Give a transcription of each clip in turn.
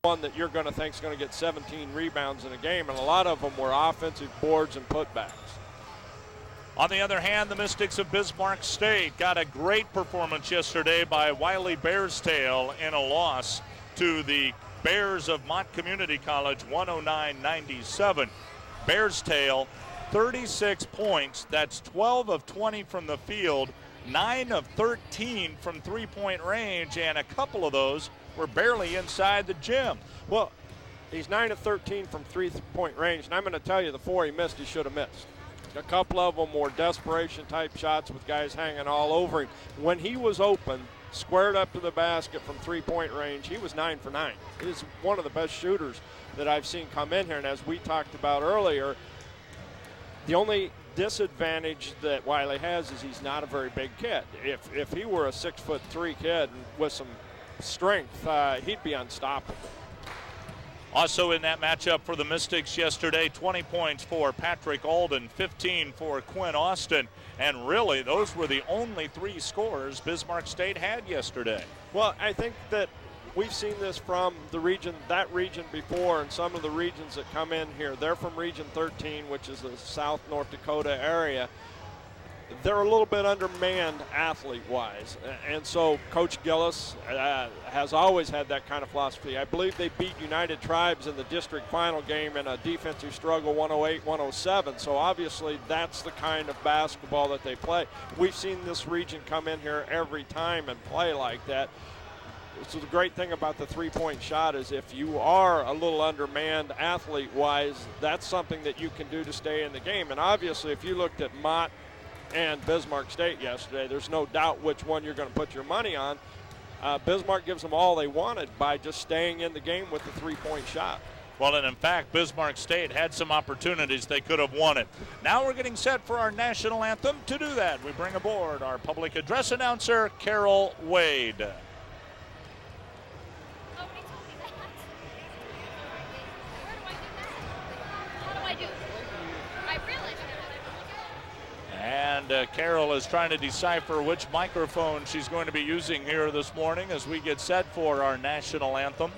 one that you're going to think is going to get 17 rebounds in a game, and a lot of them were offensive boards and putbacks. On the other hand, the Mystics of Bismarck State got a great performance yesterday by Wiley Bearstail in a loss to the Bears of Mott Community College, 109-97. Bearstail, 36 points. That's 12 of 20 from the field, 9 of 13 from three-point range, and a couple of those were barely inside the gym. Well, he's 9 of 13 from three-point range, and I'm going to tell you the 4 he missed, he should have missed. A couple of them were desperation-type shots with guys hanging all over him. When he was open, squared up to the basket from three-point range, he was 9 for 9. He's one of the best shooters that I've seen come in here, and as we talked about earlier, the only disadvantage that Wiley has is he's not a very big kid. If he were a 6'3" kid with some strength, he'd be unstoppable. Also in that matchup for the Mystics yesterday, 20 points for Patrick Alden, 15 for Quinn Austin, and really those were the only 3 scores Bismarck State had yesterday. Well, I think that we've seen this from that region before, and some of the regions that come in here. They're from Region 13, which is the South North Dakota area. They're a little bit undermanned athlete-wise, and so Coach Gillis has always had that kind of philosophy. I believe they beat United Tribes in the district final game in a defensive struggle, 108-107, so obviously that's the kind of basketball that they play. We've seen this region come in here every time and play like that. So the great thing about the three-point shot is if you are a little undermanned athlete-wise, that's something that you can do to stay in the game. And obviously if you looked at Mott and Bismarck State yesterday, there's no doubt which one you're going to put your money on. Bismarck gives them all they wanted by just staying in the game with the three-point shot. Well, and in fact, Bismarck State had some opportunities they could have won it. Now we're getting set for our national anthem. To do that, we bring aboard our public address announcer, Carol Wade. And Carol is trying to decipher which microphone she's going to be using here this morning as we get set for our national anthem.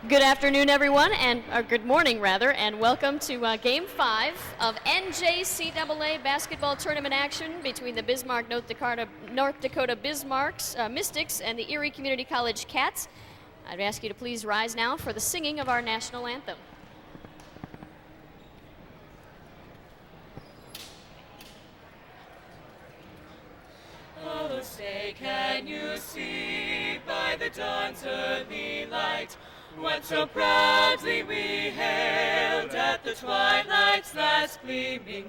Good afternoon, everyone, or good morning, rather, and welcome to Game 5 of NJCAA basketball tournament action between the Bismarck, North Dakota Bismarcks, Mystics and the Erie Community College Cats. I'd ask you to please rise now for the singing of our national anthem. Oh, say, can you see by the dawn's early light what so proudly we hailed at the twilight's last gleaming,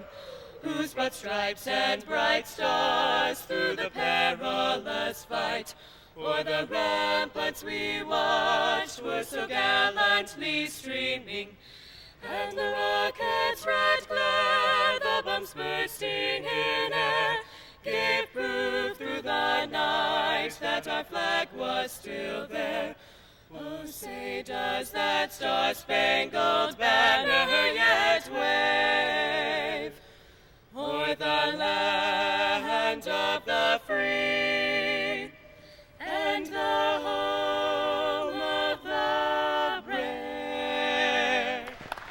whose broad stripes and bright stars through the perilous fight o'er the ramparts we watched were so gallantly streaming, and the rocket's red glare, the bombs bursting in air, gave proof through the night that our flag was still there. Oh, say, does that star-spangled banner yet wave o'er the land of the free and the home of the brave?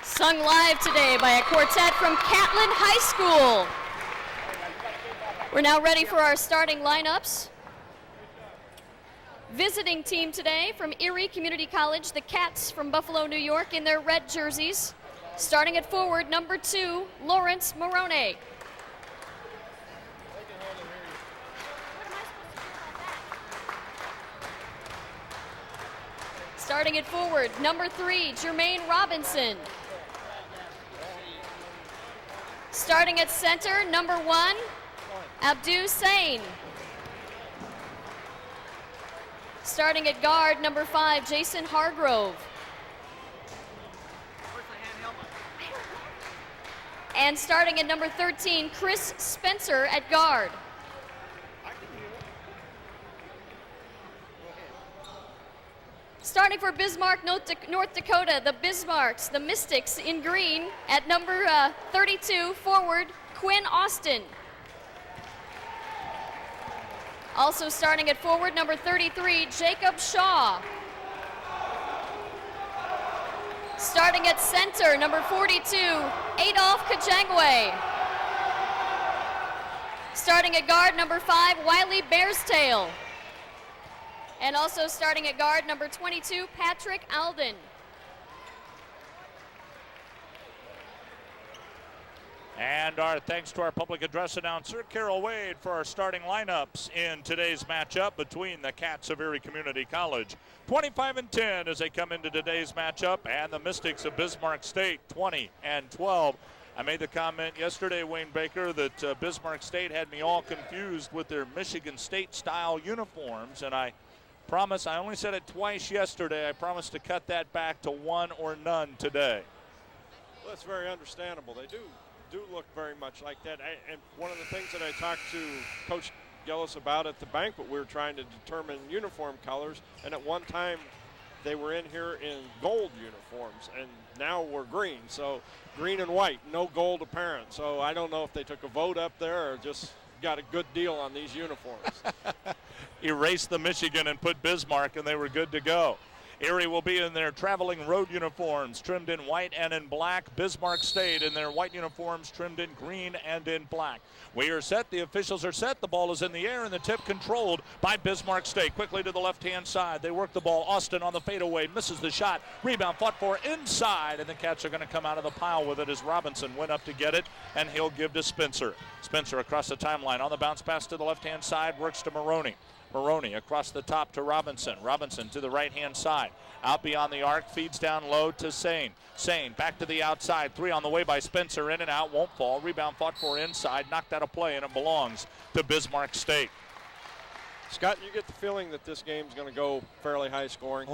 Sung live today by a quartet from Catlin High School. We're now ready for our starting lineups. Visiting team today from Erie Community College, the Cats from Buffalo, New York in their red jerseys. Starting at forward, number 2, Lawrence Morone. Starting at forward, number 3, Jermaine Robinson. Starting at center, number 1, Abdu Sain. Starting at guard, number 5, Jason Hargrove. And starting at number 13, Chris Spencer at guard. Starting for Bismarck, North Dakota, the Bismarcks, the Mystics in green at number 32, forward, Quinn Austin. Also starting at forward, number 33, Jacob Shaw. Starting at center, number 42, Adolph Kajangwe. Starting at guard, number 5, Wiley Bearstail. And also starting at guard, number 22, Patrick Alden. And our thanks to our public address announcer, Carol Wade, for our starting lineups in today's matchup between the Cats of Erie Community College. 25-10 as they come into today's matchup, and the Mystics of Bismarck State, 20-12. I made the comment yesterday, Wayne Baker, that Bismarck State had me all confused with their Michigan State-style uniforms, and I promise, I only said it twice yesterday, I promise to cut that back to one or none today. Well, that's very understandable. They do look very much like that. And one of the things that I talked to Coach Gillis about at the banquet, we were trying to determine uniform colors, and at one time they were in here in gold uniforms, and now we're green. So green and white, no gold apparent. So I don't know if they took a vote up there or just got a good deal on these uniforms. Erased the Michigan and put Bismarck, and they were good to go. Erie will be in their traveling road uniforms trimmed in white and in black. Bismarck State in their white uniforms trimmed in green and in black. We are set. The officials are set. The ball is in the air, and the tip controlled by Bismarck State. Quickly to the left-hand side. They work the ball. Austin on the fadeaway. Misses the shot. Rebound fought for inside, and the Cats are going to come out of the pile with it as Robinson went up to get it, and he'll give to Spencer. Spencer across the timeline on the bounce pass to the left-hand side. Works to Maroney. Maroney across the top to Robinson. Robinson to the right-hand side. Out beyond the arc, feeds down low to Sane. Sane back to the outside. 3 on the way by Spencer. In and out, won't fall. Rebound fought for inside. Knocked out of play, and it belongs to Bismarck State. Scott, you get the feeling that this game's going to go fairly high scoring?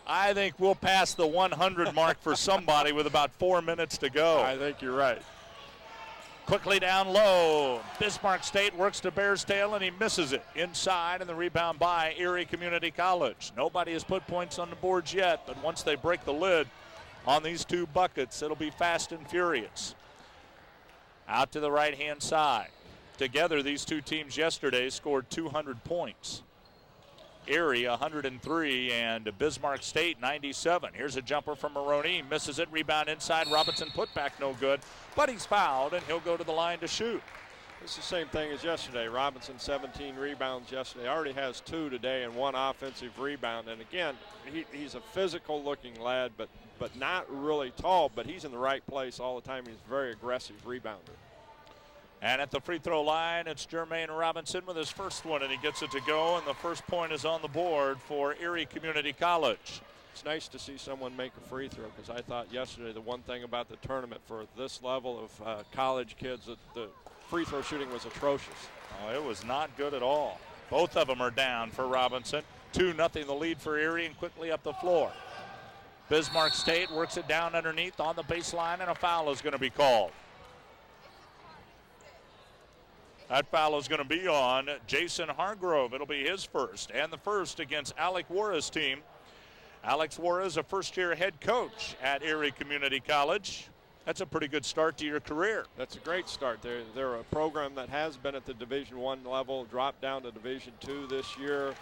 I think we'll pass the 100 mark for somebody with about 4 minutes to go. I think you're right. Quickly down low. Bismarck State works to Bearstail, and he misses it. Inside, and the rebound by Erie Community College. Nobody has put points on the boards yet, but once they break the lid on these two buckets, it'll be fast and furious. Out to the right-hand side. Together, these two teams yesterday scored 200 points. Erie 103 and Bismarck State 97. Here's a jumper from Maroney. Misses it. Rebound inside. Robinson put back no good, but he's fouled, and he'll go to the line to shoot. It's the same thing as yesterday. Robinson 17 rebounds yesterday. Already has 2 today and 1 offensive rebound. And again, he's a physical looking lad, but not really tall, but he's in the right place all the time. He's a very aggressive rebounder. And at the free throw line, it's Jermaine Robinson with his first one, and he gets it to go, and the first point is on the board for Erie Community College. It's nice to see someone make a free throw, because I thought yesterday the one thing about the tournament for this level of college kids, that the free throw shooting was atrocious. Oh, it was not good at all. Both of them are down for Robinson. 2-0 the lead for Erie, and quickly up the floor. Bismarck State works it down underneath on the baseline, and a foul is going to be called. That foul is going to be on Jason Hargrove. It'll be his first, and the first against Alec Warra's team. Alex Warra is a first-year head coach at Erie Community College. That's a pretty good start to your career. That's a great start. They're a program that has been at the Division I level, dropped down to Division II this year,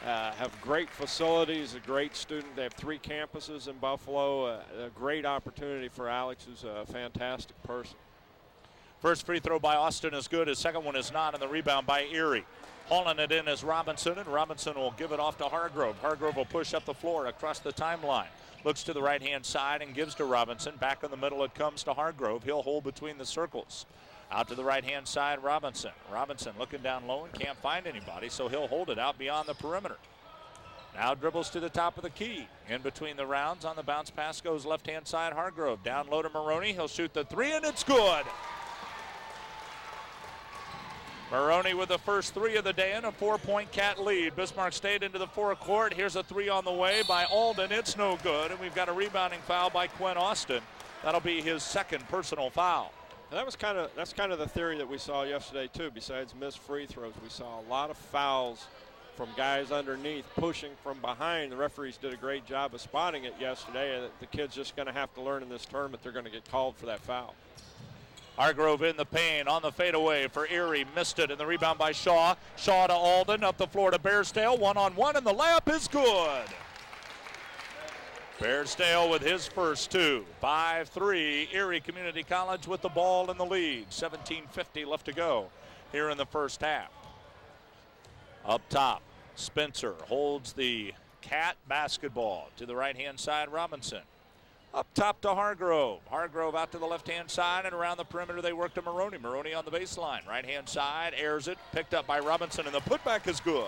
have great facilities, a great student. They have 3 campuses in Buffalo, a great opportunity for Alex, who's a fantastic person. First free throw by Austin is good. His second one is not, and the rebound by Erie. Hauling it in is Robinson, and Robinson will give it off to Hargrove. Hargrove will push up the floor across the timeline. Looks to the right-hand side and gives to Robinson. Back in the middle it comes to Hargrove. He'll hold between the circles. Out to the right-hand side, Robinson. Robinson looking down low and can't find anybody, so he'll hold it out beyond the perimeter. Now dribbles to the top of the key. In between the rounds on the bounce pass goes left-hand side, Hargrove. Down low to Maroney. He'll shoot the 3, and it's good. Maroney with the first 3 of the day and a 4-point Cat lead. Bismarck State into the forecourt. Here's a 3 on the way by Alden. It's no good, and we've got a rebounding foul by Quinn Austin. That'll be his second personal foul. And that's kind of the theory that we saw yesterday too. Besides missed free throws, we saw a lot of fouls from guys underneath pushing from behind. The referees did a great job of spotting it yesterday, and the kid's just going to have to learn in this tournament they're going to get called for that foul. Hargrove in the paint on the fadeaway for Erie. Missed it, and the rebound by Shaw. Shaw to Alden, up the floor to Bearsdale. One-on-one, and the layup is good. Bearsdale with his first two. 5-3, Erie Community College with the ball in the lead. 17:50 left to go here in the first half. Up top, Spencer holds the Cat basketball to the right-hand side, Robinson. Up top to Hargrove. Hargrove out to the left-hand side, and around the perimeter they work to Maroney. Maroney on the baseline. Right-hand side, airs it, picked up by Robinson, and the putback is good.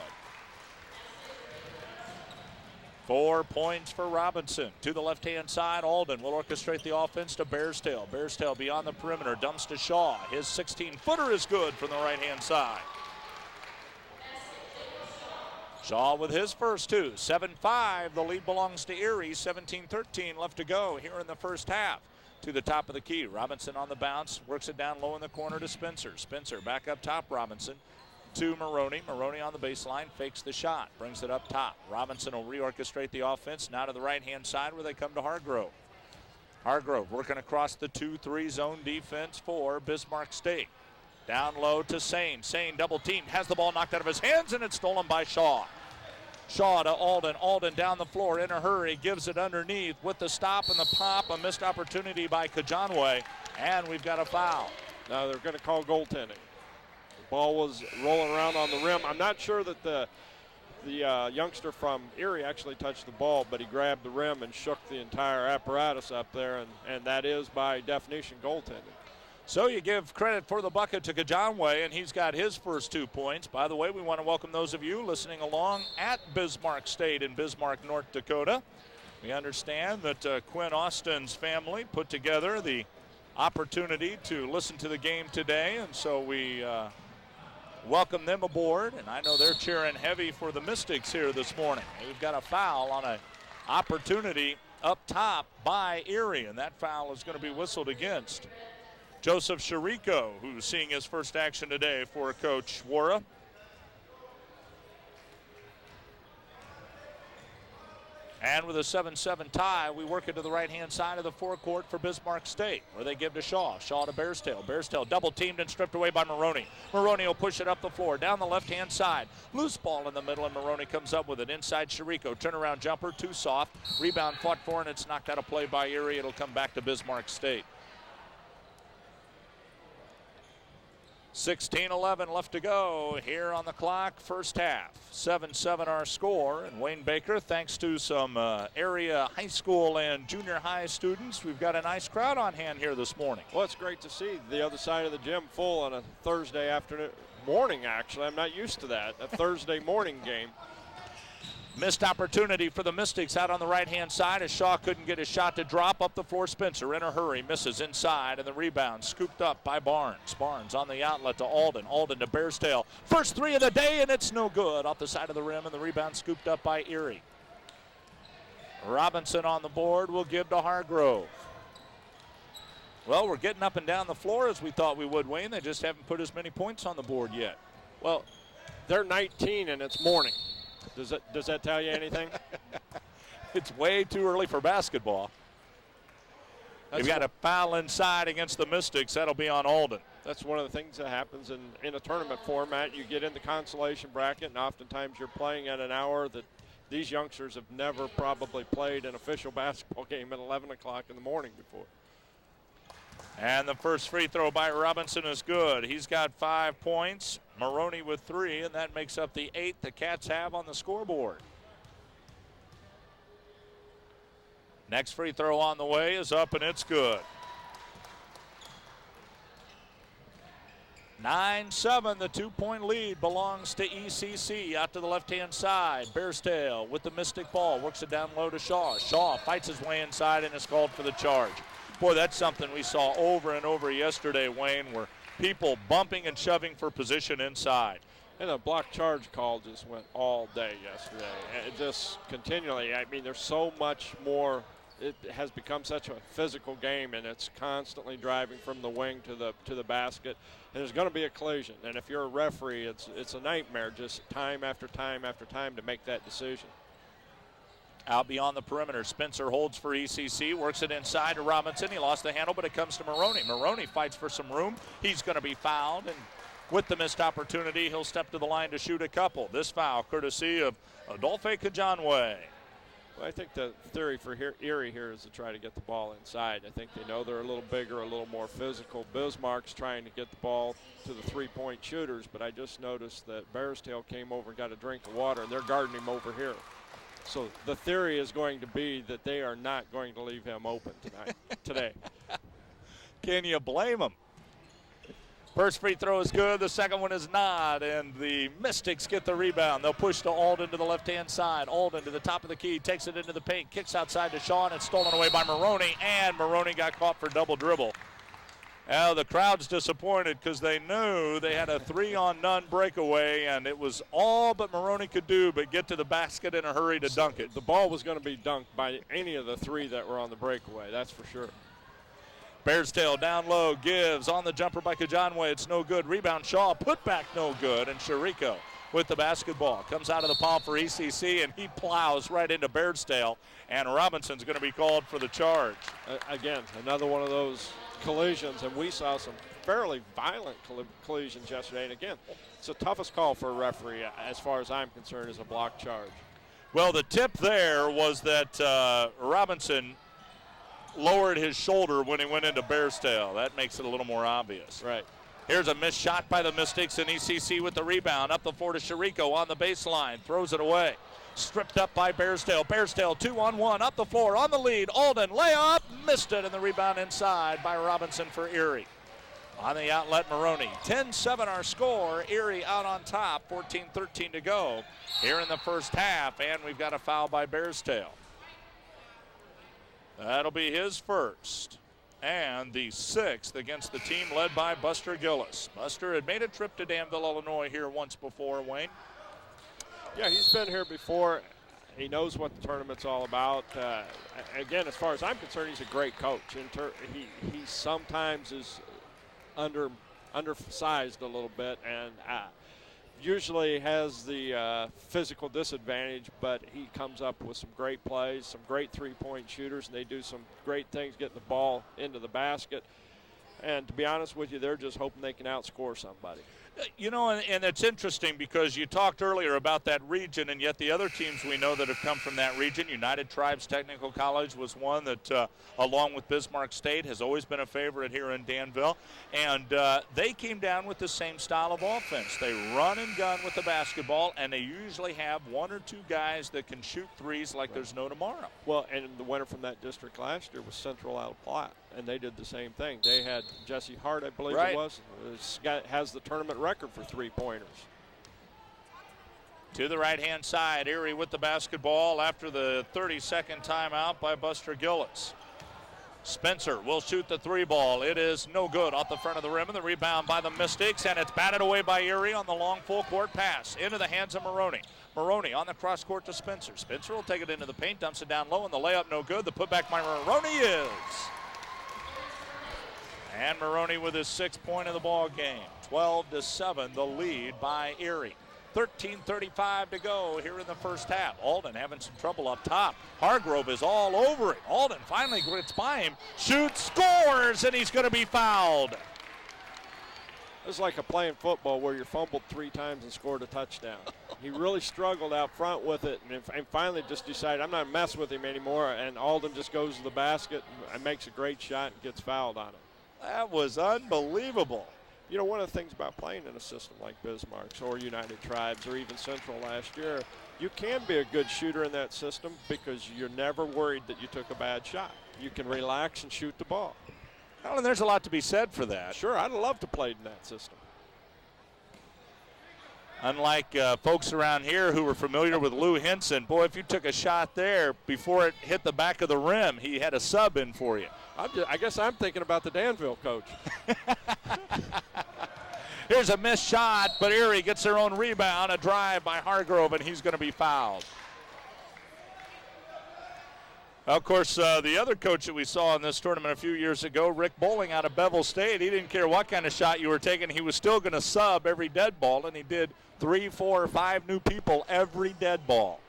4 points for Robinson. To the left-hand side, Alden will orchestrate the offense to Bearsdale. Bearsdale beyond the perimeter, dumps to Shaw. His 16-footer is good from the right-hand side. Shaw with his first two. 7-5, the lead belongs to Erie. 17-13 left to go here in the first half. To the top of the key, Robinson on the bounce, works it down low in the corner to Spencer. Spencer back up top, Robinson to Maroney. Maroney on the baseline, fakes the shot, brings it up top. Robinson will reorchestrate the offense now to the right-hand side where they come to Hargrove. Hargrove working across the 2-3 zone defense for Bismarck State. Down low to Sane. Sane double teamed, has the ball knocked out of his hands, and it's stolen by Shaw. Shaw to Alden. Alden down the floor in a hurry, gives it underneath with the stop and the pop. A missed opportunity by Kajanwe, and we've got a foul. Now they're going to call goaltending. The ball was rolling around on the rim. I'm not sure that the youngster from Erie actually touched the ball, but he grabbed the rim and shook the entire apparatus up there, and that is by definition goaltending. So you give credit for the bucket to Kajanwe, and he's got his first 2 points. By the way, we want to welcome those of you listening along at Bismarck State in Bismarck, North Dakota. We understand that Quinn Austin's family put together the opportunity to listen to the game today, and so we welcome them aboard. And I know they're cheering heavy for the Mystics here this morning. We've got a foul on an opportunity up top by Erie, and that foul is going to be whistled against Joseph Chirico, who's seeing his first action today for Coach Wara. And with a 7-7 tie, we work it to the right-hand side of the forecourt for Bismarck State, where they give to Shaw. Shaw to Bearsdale. Bearsdale double-teamed and stripped away by Maroney. Maroney will push it up the floor, down the left-hand side. Loose ball in the middle, and Maroney comes up with it. Inside Chirico, turnaround jumper, too soft. Rebound fought for, and it's knocked out of play by Erie. It'll come back to Bismarck State. 16-11 left to go here on the clock, first half. 7-7 our score, and Wayne Baker, thanks to some area high school and junior high students, we've got a nice crowd on hand here this morning. Well, it's great to see the other side of the gym full on a Thursday afternoon, morning actually. I'm not used to that, a Thursday morning game. Missed opportunity for the Mystics out on the right-hand side as Shaw couldn't get his shot to drop. Up the floor, Spencer in a hurry, misses inside, and the rebound scooped up by Barnes. Barnes on the outlet to Alden. Alden to Bearsdale. First three of the day, and it's no good. Off the side of the rim, and the rebound scooped up by Erie. Robinson on the board will give to Hargrove. Well, we're getting up and down the floor as we thought we would, Wayne. They just haven't put as many points on the board yet. Well, they're 19, and it's morning. Does that tell you anything? It's way too early for basketball. They've got a foul inside against the Mystics. That'll be on Alden. That's one of the things that happens in a tournament format. You get in the consolation bracket, and oftentimes you're playing at an hour that these youngsters have never probably played an official basketball game at 11 o'clock in the morning before. And the first free throw by Robinson is good. He's got 5 points. Maroney with 3, and that makes up the 8 the Cats have on the scoreboard. Next free throw on the way is up, and it's good. 9-7, the 2-point lead belongs to ECC. Out to the left-hand side, Bearsdale with the Mystic ball, works it down low to Shaw. Shaw fights his way inside and is called for the charge. Boy, that's something we saw over and over yesterday, Wayne, where people bumping and shoving for position inside. And a block charge call just went all day yesterday. And it just continually, I mean, there's so much more. It has become such a physical game, and it's constantly driving from the wing to the basket. And there's going to be a collision. And if you're a referee, it's a nightmare just time after time after time to make that decision. Out beyond the perimeter, Spencer holds for ECC, works it inside to Robinson. He lost the handle, but it comes to Maroney. Maroney fights for some room. He's going to be fouled, and with the missed opportunity, he'll step to the line to shoot a couple. This foul courtesy of Adolphe Kajanwe. Well, I think the theory for Erie here is to try to get the ball inside. I think they know they're a little bigger, a little more physical. Bismarck's trying to get the ball to the three-point shooters, but I just noticed that Bearstail came over and got a drink of water, and they're guarding him over here. So the theory is going to be that they are not going to leave him open today. Can you blame him? First free throw is good. The second one is not. And the Mystics get the rebound. They'll push to Alden to the left-hand side. Alden to the top of the key. Takes it into the paint. Kicks outside to Sean. It's stolen away by Maroney. And Maroney got caught for double dribble. Now the crowd's disappointed because they knew they had a 3-on-none breakaway, and it was all but Maroney could do but get to the basket in a hurry to dunk it. The ball was going to be dunked by any of the three that were on the breakaway, that's for sure. Bearstail down low, gives on the jumper by Kajanwe. It's no good. Rebound Shaw, put back no good, and Shariko with the basketball. Comes out of the palm for ECC, and he plows right into Bearstail, and Robinson's going to be called for the charge. Again, another one of those collisions, and we saw some fairly violent collisions yesterday. And again, it's the toughest call for a referee, as far as I'm concerned, is a block charge. Well, the tip there was that Robinson lowered his shoulder when he went into Bearstail. That makes it a little more obvious. Right. Here's a missed shot by the Mystics, and ECC with the rebound. Up the floor to Shariko on the baseline. Throws it away. Stripped up by Bearstail. Bearstail 2-on-1 up the floor on the lead. Alden layup, missed it, and the rebound inside by Robinson for Erie. On the outlet, Maroney. 10-7 our score. Erie out on top. 14-13 to go here in the first half, and we've got a foul by Bearstail. That'll be his first and the 6th against the team led by Buster Gillis. Buster had made a trip to Danville, Illinois here once before, Wayne. Yeah, he's been here before. He knows what the tournament's all about. Again, as far as I'm concerned, he's a great coach. He sometimes is undersized a little bit, and usually has the physical disadvantage, but he comes up with some great plays, some great three-point shooters, and they do some great things getting the ball into the basket. And to be honest with you, they're just hoping they can outscore somebody. You know, and it's interesting because you talked earlier about that region, and yet the other teams we know that have come from that region, United Tribes Technical College was one that, along with Bismarck State, has always been a favorite here in Danville. And they came down with the same style of offense. They run and gun with the basketball, and they usually have one or two guys that can shoot threes like there's no tomorrow. Well, and the winner from that district last year was Central out of Platte, and they did the same thing. They had Jesse Hart, I believe it was. This guy has the tournament record for three-pointers. To the right-hand side, Erie with the basketball after the 30-second timeout by Buster Gillis. Spencer will shoot the three ball. It is no good off the front of the rim, and the rebound by the Mystics, and it's batted away by Erie on the long full-court pass into the hands of Maroney. Maroney on the cross court to Spencer. Spencer will take it into the paint, dumps it down low, and the layup no good. The putback by Maroney is. And Maroney with his 6th point of the ball game. 12-7, the lead by Erie. 13:35 to go here in the first half. Alden having some trouble up top. Hargrove is all over it. Alden finally gets by him, shoots, scores, and he's going to be fouled. It's like a playing football where you fumbled 3 times and scored a touchdown. He really struggled out front with it, and finally just decided, I'm not messing with him anymore, and Alden just goes to the basket and makes a great shot and gets fouled on it. That was unbelievable. You know, one of the things about playing in a system like Bismarck's or United Tribes or even Central last year, you can be a good shooter in that system because you're never worried that you took a bad shot. You can relax and shoot the ball. Well, and there's a lot to be said for that. Sure, I'd love to play in that system. Unlike folks around here who were familiar with Lou Henson, boy, if you took a shot there before it hit the back of the rim, he had a sub in for you. I guess I'm thinking about the Danville coach. Here's a missed shot, but Erie gets their own rebound, a drive by Hargrove, and he's going to be fouled. Of course, the other coach that we saw in this tournament a few years ago, Rick Bowling out of Bevel State, he didn't care what kind of shot you were taking. He was still going to sub every dead ball, and he did 3, 4, or 5 new people every dead ball.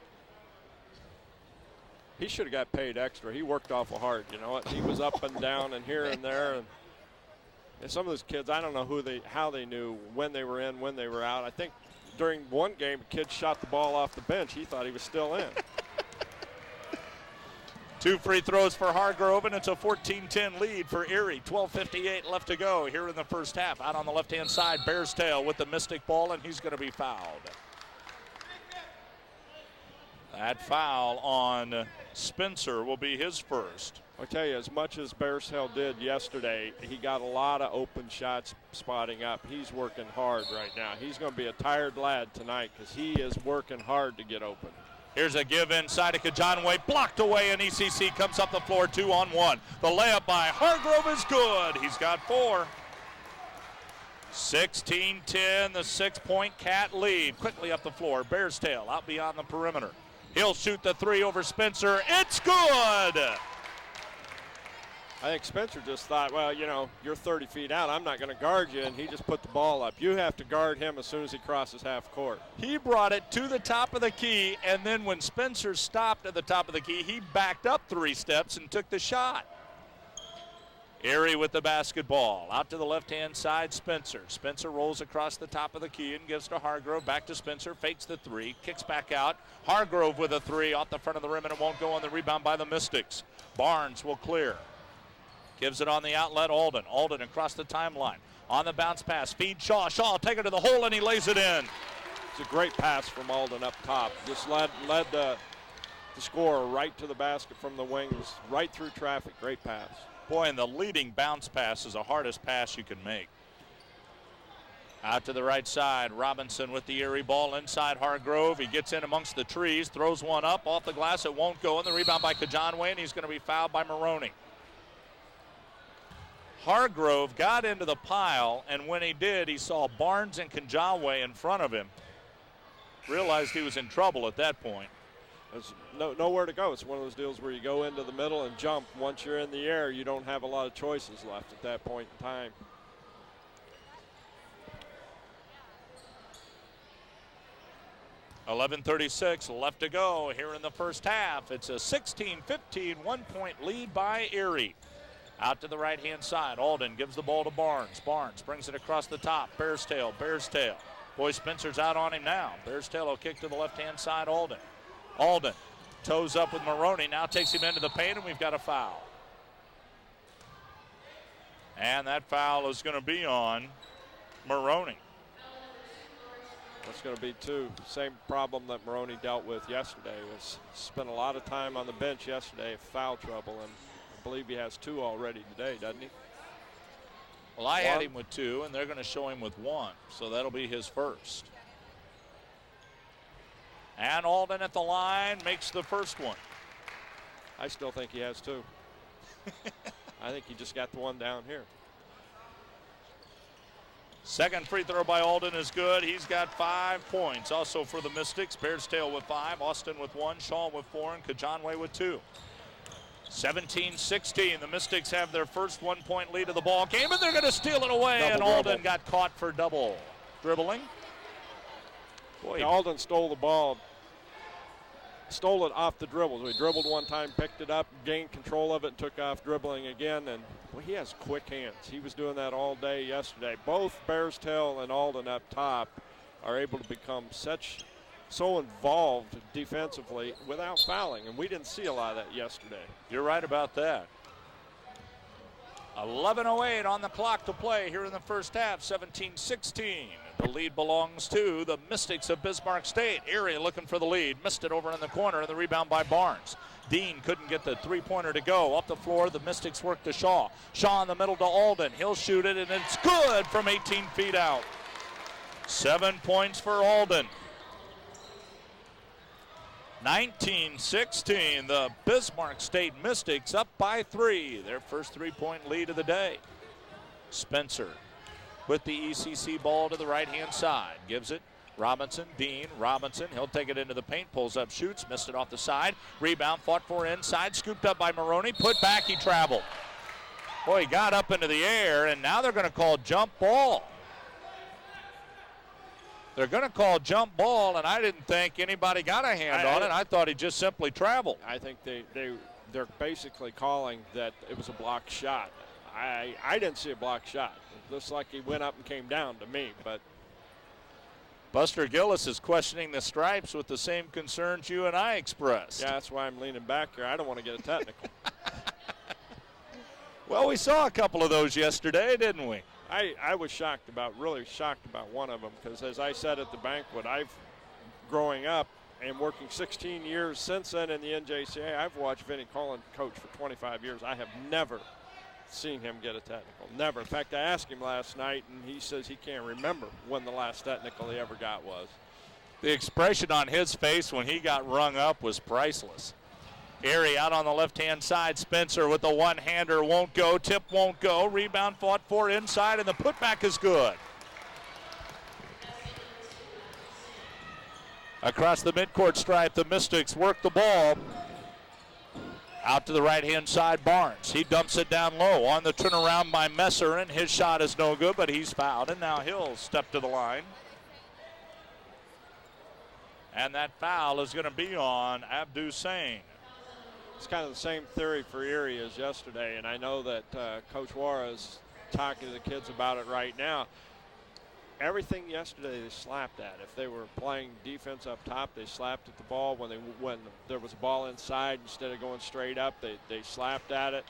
He should have got paid extra. He worked awful hard, you know. He was up and down and here and there. And some of those kids, I don't know how they knew when they were in, when they were out. I think during one game, a kid shot the ball off the bench. He thought he was still in. 2 free throws for Hargrove, and it's a 14-10 lead for Erie. 12:58 left to go here in the first half. Out on the left-hand side, Bears tail with the Mystic ball, and he's going to be fouled. That foul on Spencer will be his first. I'll tell you, as much as Bearshill did yesterday, he got a lot of open shots spotting up. He's working hard right now. He's going to be a tired lad tonight because he is working hard to get open. Here's a give inside to Kajanwe, blocked away, and ECC comes up the floor 2-on-1. The layup by Hargrove is good. He's got 4. 16-10, the 6-point Cat lead. Quickly up the floor, Bearstail out beyond the perimeter. He'll shoot the 3 over Spencer. It's good! I think Spencer just thought, well, you know, you're 30 feet out. I'm not going to guard you, and he just put the ball up. You have to guard him as soon as he crosses half court. He brought it to the top of the key, and then when Spencer stopped at the top of the key, he backed up 3 steps and took the shot. Erie with the basketball. Out to the left-hand side, Spencer. Spencer rolls across the top of the key and gives to Hargrove. Back to Spencer, fakes the 3, kicks back out. Hargrove with a 3 off the front of the rim, and it won't go on the rebound by the Mystics. Barnes will clear. Gives it on the outlet, Alden. Alden across the timeline. On the bounce pass, feed Shaw. Shaw take it to the hole, and he lays it in. It's a great pass from Alden up top. Just led the scorer right to the basket from the wings, right through traffic. Great pass. Boy, and the leading bounce pass is the hardest pass you can make. Out to the right side, Robinson with the Erie ball inside Hargrove. He gets in amongst the trees, throws one up, off the glass, it won't go, and the rebound by Kajanwe, and he's going to be fouled by Maroney. Hargrove got into the pile, and when he did, he saw Barnes and Kajanwe in front of him. Realized he was in trouble at that point. There's nowhere to go. It's one of those deals where you go into the middle and jump. Once you're in the air, you don't have a lot of choices left at that point in time. .36 left to go here in the first half. It's a 16-15 1-point lead by Erie. Out to the right-hand side, Alden gives the ball to Barnes. Barnes brings it across the top. Bearstail. Boy, Spencer's out on him now. Bearstail will kick to the left-hand side, Alden. Alden toes up with Maroney, now takes him into the paint, and we've got a foul. And that foul is going to be on Maroney. That's going to be 2. Same problem that Maroney dealt with yesterday. Was spent a lot of time on the bench yesterday, foul trouble, and I believe he has 2 already today, doesn't he? Well, I had him with 2, and they're going to show him with 1, so that'll be his first. And Alden at the line makes the first one. I still think he has 2. I think he just got the one down here. Second free throw by Alden is good. He's got 5 points. Also for the Mystics, Bearstail with 5, Austin with 1, Shaw with 4, and Kajanwe with 2. 17-16. The Mystics have their first 1-point lead of the ball game, and they're going to steal it away. Double and dribble. Alden got caught for double dribbling. Boy, Alden stole the ball. Stole it off the dribble. So he dribbled one time, picked it up, gained control of it, and took off dribbling again. And well, he has quick hands. He was doing that all day yesterday. Both Bearstail and Alden up top are able to become so involved defensively without fouling, and we didn't see a lot of that yesterday. You're right about that. 11:08 on the clock to play here in the first half, 17-16. The lead belongs to the Mystics of Bismarck State. Erie looking for the lead, missed it over in the corner, and the rebound by Barnes. Dean couldn't get the 3-pointer to go. Up the floor, the Mystics work to Shaw. Shaw in the middle to Alden. He'll shoot it, and it's good from 18 feet out. 7 points for Alden. 19-16, the Bismarck State Mystics up by 3. Their first 3-point lead of the day. Spencer with the ECC ball to the right-hand side. Gives it. Robinson, Dean, Robinson. He'll take it into the paint, pulls up, shoots, missed it off the side. Rebound, fought for inside, scooped up by Maroney. Put back, he traveled. Boy, he got up into the air, and now they're going to call jump ball. They're going to call jump ball, and I didn't think anybody got a hand on it. I thought he just simply traveled. I think they're basically calling that it was a blocked shot. I didn't see a blocked shot. It looks like he went up and came down to me, but Buster Gillis is questioning the stripes with the same concerns you and I expressed. yeah, that's why I'm leaning back here. I don't want to get a technical. Well, we saw a couple of those yesterday, didn't we? I was really shocked about one of them, because as I said at the banquet, growing up and working 16 years since then in the NJCAA, I've watched Vinnie Cullen coach for 25 years. I have never seen him get a technical, never. In fact, I asked him last night, and he says he can't remember when the last technical he ever got was. The expression on his face when he got rung up was priceless. Erie out on the left-hand side. Spencer with the one-hander won't go. Tip won't go. Rebound fought for inside, and the putback is good. Across the midcourt stripe, the Mystics work the ball. Out to the right-hand side, Barnes. He dumps it down low on the turnaround by Messer, and his shot is no good, but he's fouled, and now he'll step to the line. And that foul is going to be on Abdu Singh. It's kind of the same theory for Erie as yesterday, and I know that Coach Wara is talking to the kids about it right now. Everything yesterday they slapped at. If they were playing defense up top, they slapped at the ball. When there was a ball inside, instead of going straight up, they slapped at it.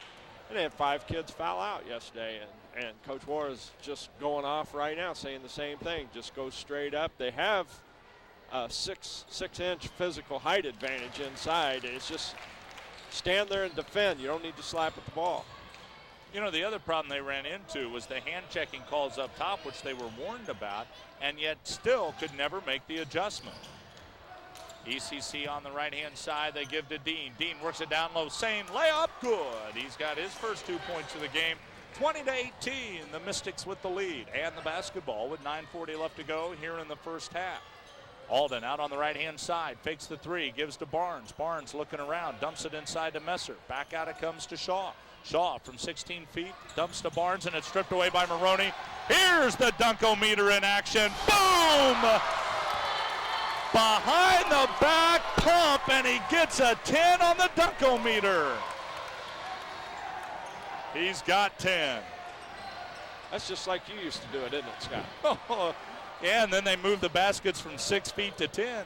And they had 5 kids foul out yesterday, and Coach Wara is just going off right now saying the same thing. Just go straight up. They have a 6-inch physical height advantage inside, and it's just stand there and defend. You don't need to slap at the ball. You know, the other problem they ran into was the hand-checking calls up top, which they were warned about, and yet still could never make the adjustment. ECC on the right-hand side, they give to Dean. Dean works it down low. Sane layup, good. He's got his first 2 points of the game. 20-18, the Mystics with the lead, and the basketball with 9:40 left to go here in the first half. Alden out on the right-hand side, fakes the 3, gives to Barnes. Barnes looking around, dumps it inside to Messer. Back out it comes to Shaw. Shaw from 16 feet, dumps to Barnes, and it's stripped away by Maroney. Here's the Dunkometer in action. Boom! Behind the back pump, and he gets a 10 on the Dunkometer. He's got 10. That's just like you used to do it, isn't it, Scott? Yeah, and then they moved the baskets from 6 feet to 10.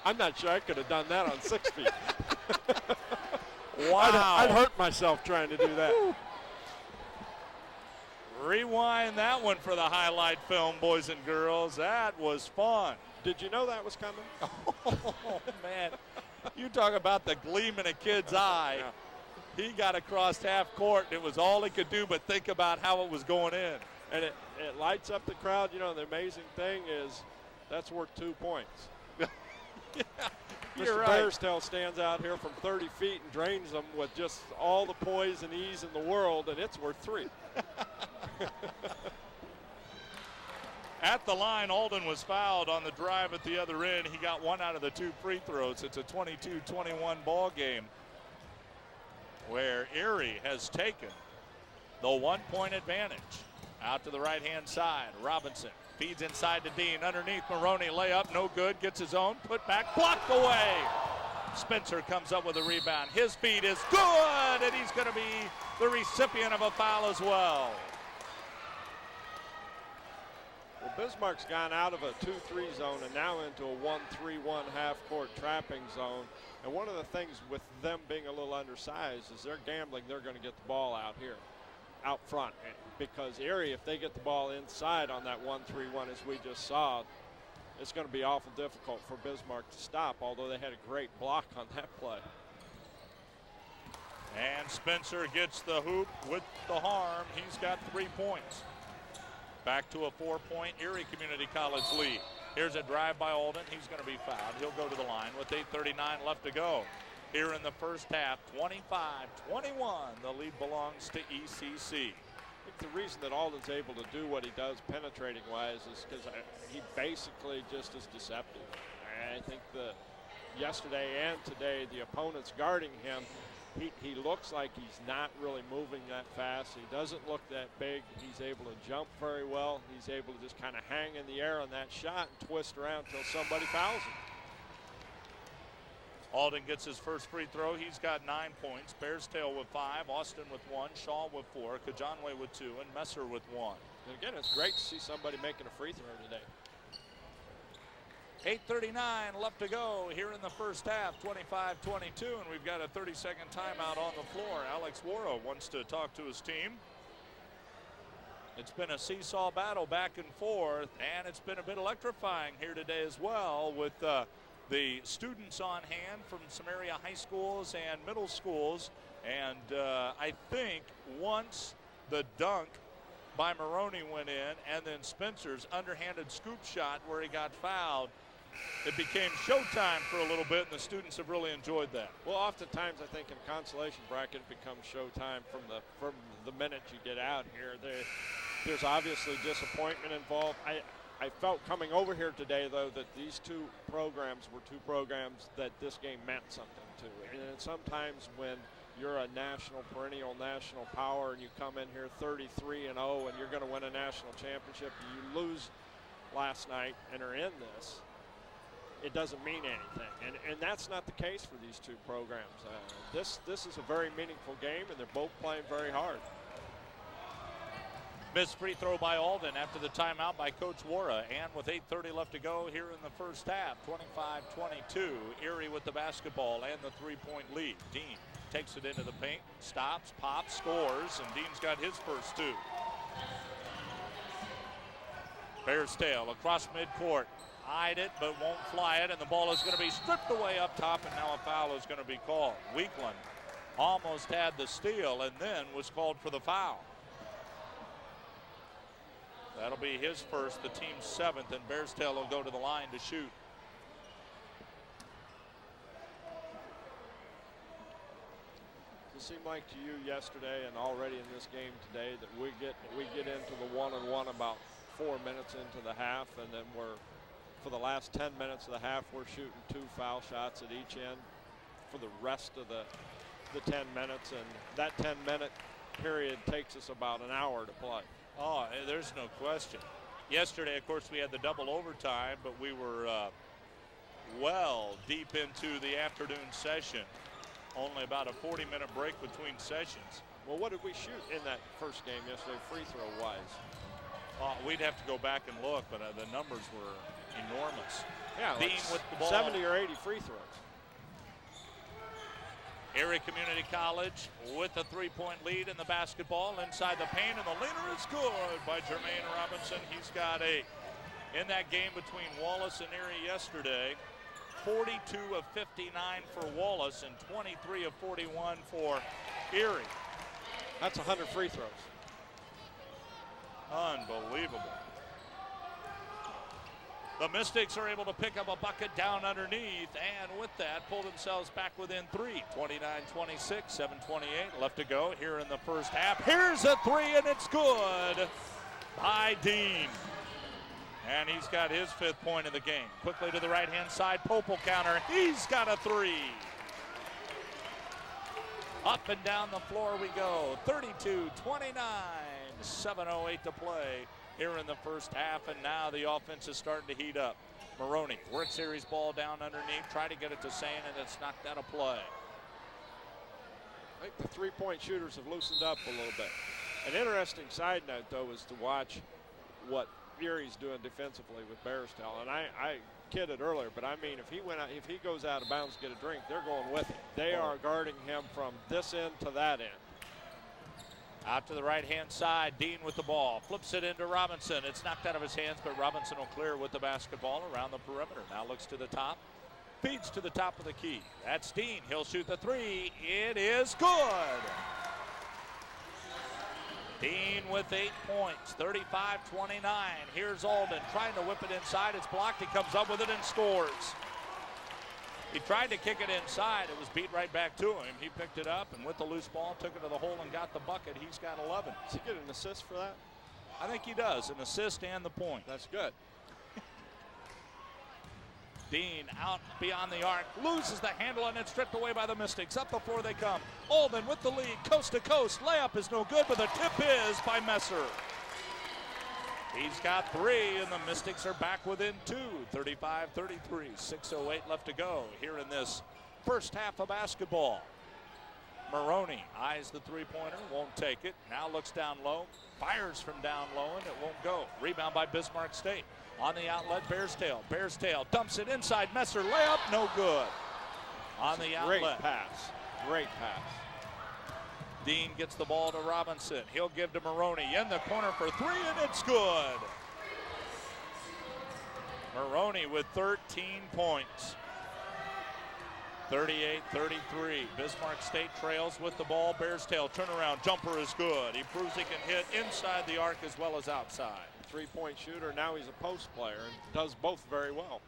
I'm not sure I could have done that on 6 feet. Wow. I'd hurt myself trying to do that. Rewind that one for the highlight film, boys and girls. That was fun. Did you know that was coming? Oh, man. You talk about the gleam in a kid's eye. Yeah. He got across half court, and it was all he could do but think about how it was going in. And it lights up the crowd. You know, the amazing thing is that's worth 2 points. Yeah, Mr. you're right. Bearstail stands out here from 30 feet and drains them with just all the poise and ease in the world, and it's worth 3. At the line, Alden was fouled on the drive at the other end. He got 1 out of the 2 free throws. It's a 22-21 ball game where Erie has taken the 1-point advantage. Out to the right-hand side, Robinson feeds inside to Dean. Underneath, Maroney, layup, no good. Gets his own, put back, blocked away. Spencer comes up with a rebound. His feed is good, and he's going to be the recipient of a foul as well. Well, Bismarck's gone out of a 2-3 zone and now into a 1-3-1 half-court trapping zone. And one of the things with them being a little undersized is they're gambling they're going to get the ball out here, out front. Because Erie, if they get the ball inside on that 1-3-1 as we just saw, it's going to be awful difficult for Bismarck to stop, although they had a great block on that play. And Spencer gets the hoop with the harm. He's got 3 points. Back to a 4-point Erie Community College lead. Here's a drive by Alden. He's going to be fouled. He'll go to the line with 8:39 left to go. Here in the first half, 25-21. The lead belongs to ECC. I think the reason that Alden's able to do what he does penetrating-wise is because he basically just is deceptive. I think yesterday and today, the opponents guarding him he looks like he's not really moving that fast. He doesn't look that big. He's able to jump very well. He's able to just kind of hang in the air on that shot and twist around until somebody fouls him. Alden gets his first free throw. He's got 9 points. Bearstail with 5, Austin with 1, Shaw with 4, Kajanwe with 2, and Messer with 1. And again, it's great to see somebody making a free throw today. 8:39 left to go here in the first half, 25-22, and we've got a 30-second timeout on the floor. Alex Wara wants to talk to his team. It's been a seesaw battle back and forth, and it's been a bit electrifying here today as well with the students on hand from some area high schools and middle schools. And I think once the dunk by Maroney went in and then Spencer's underhanded scoop shot where he got fouled, it became showtime for a little bit, and the students have really enjoyed that. Well, oftentimes I think in consolation bracket it becomes showtime from the minute you get out here. There's obviously disappointment involved. I felt coming over here today, though, that these two programs were two programs that this game meant something to. And sometimes when you're a perennial national power and you come in here 33-0 and you're going to win a national championship, you lose last night and are in this, it doesn't mean anything. And that's not the case for these two programs. This is a very meaningful game, and they're both playing very hard. Missed free throw by Alden after the timeout by Coach Wara. And with 8:30 left to go here in the first half, 25-22. Erie with the basketball and the three-point lead. Dean takes it into the paint, stops, pops, scores, and Dean's got his first two. Bearstail across midcourt. Eyed it, but won't fly it, and the ball is going to be stripped away up top, and now a foul is going to be called. Weakland almost had the steal and then was called for the foul. That'll be his first, the team's 7th, and Bearstail will go to the line to shoot. It seemed like to you yesterday and already in this game today that we get into the one-on-one about 4 minutes into the half, and then for the last 10 minutes of the half, we're shooting 2 foul shots at each end for the rest of the 10 minutes, and that 10-minute period takes us about an hour to play. Oh, there's no question. Yesterday, of course, we had the double overtime, but we were well deep into the afternoon session. Only about a 40-minute break between sessions. Well, what did we shoot in that first game yesterday, free throw-wise? We'd have to go back and look, but the numbers were enormous. Yeah, Dean like with the ball. 70 or 80 free throws. Erie Community College with a 3-point lead in the basketball inside the paint, and the leader is good by Jermaine Robinson. He's got in that game between Wallace and Erie yesterday, 42 of 59 for Wallace and 23 of 41 for Erie. That's 100 free throws. Unbelievable. The Mystics are able to pick up a bucket down underneath, and with that, pull themselves back within 3. 29-26, 7:28 left to go here in the first half. Here's a 3, and it's good by Dean. And he's got his 5th point of the game. Quickly to the right-hand side, Pope will counter. He's got a 3. Up and down the floor we go. 32-29, 7:08 to play here in the first half, and now the offense is starting to heat up. Maroney works series ball down underneath, try to get it to Sane, and it's knocked out of play. I think the three-point shooters have loosened up a little bit. An interesting side note, though, is to watch what Erie's doing defensively with Bearstail. And I kidded earlier, but I mean, if he goes out of bounds to get a drink, they're going with him. They are guarding him from this end to that end. Out to the right-hand side, Dean with the ball. Flips it into Robinson. It's knocked out of his hands, but Robinson will clear with the basketball around the perimeter. Now looks to the top. Feeds to the top of the key. That's Dean. He'll shoot the 3. It is good. Dean with 8 points, 35-29. Here's Alden trying to whip it inside. It's blocked. He comes up with it and scores. He tried to kick it inside. It was beat right back to him. He picked it up and with the loose ball, took it to the hole and got the bucket. He's got 11. Does he get an assist for that? I think he does, an assist and the point. That's good. Dean out beyond the arc, loses the handle, and it's stripped away by the Mystics. Up the floor they come. Alden with the lead, coast to coast. Layup is no good, but the tip is by Messer. He's got 3, and the Mystics are back within 2, 35-33. 6:08 left to go here in this first half of basketball. Maroney eyes the three-pointer, won't take it. Now looks down low, fires from down low, and it won't go. Rebound by Bismarck State. On the outlet, Bearstail. Bearstail dumps it inside. Messer layup, no good. On the outlet. Great pass. Great pass. Dean gets the ball to Robinson. He'll give to Maroney in the corner for 3, and it's good. Maroney with 13 points. 38-33. Bismarck State trails with the ball. Bearstail turnaround jumper is good. He proves he can hit inside the arc as well as outside. Three-point shooter. Now he's a post player and does both very well.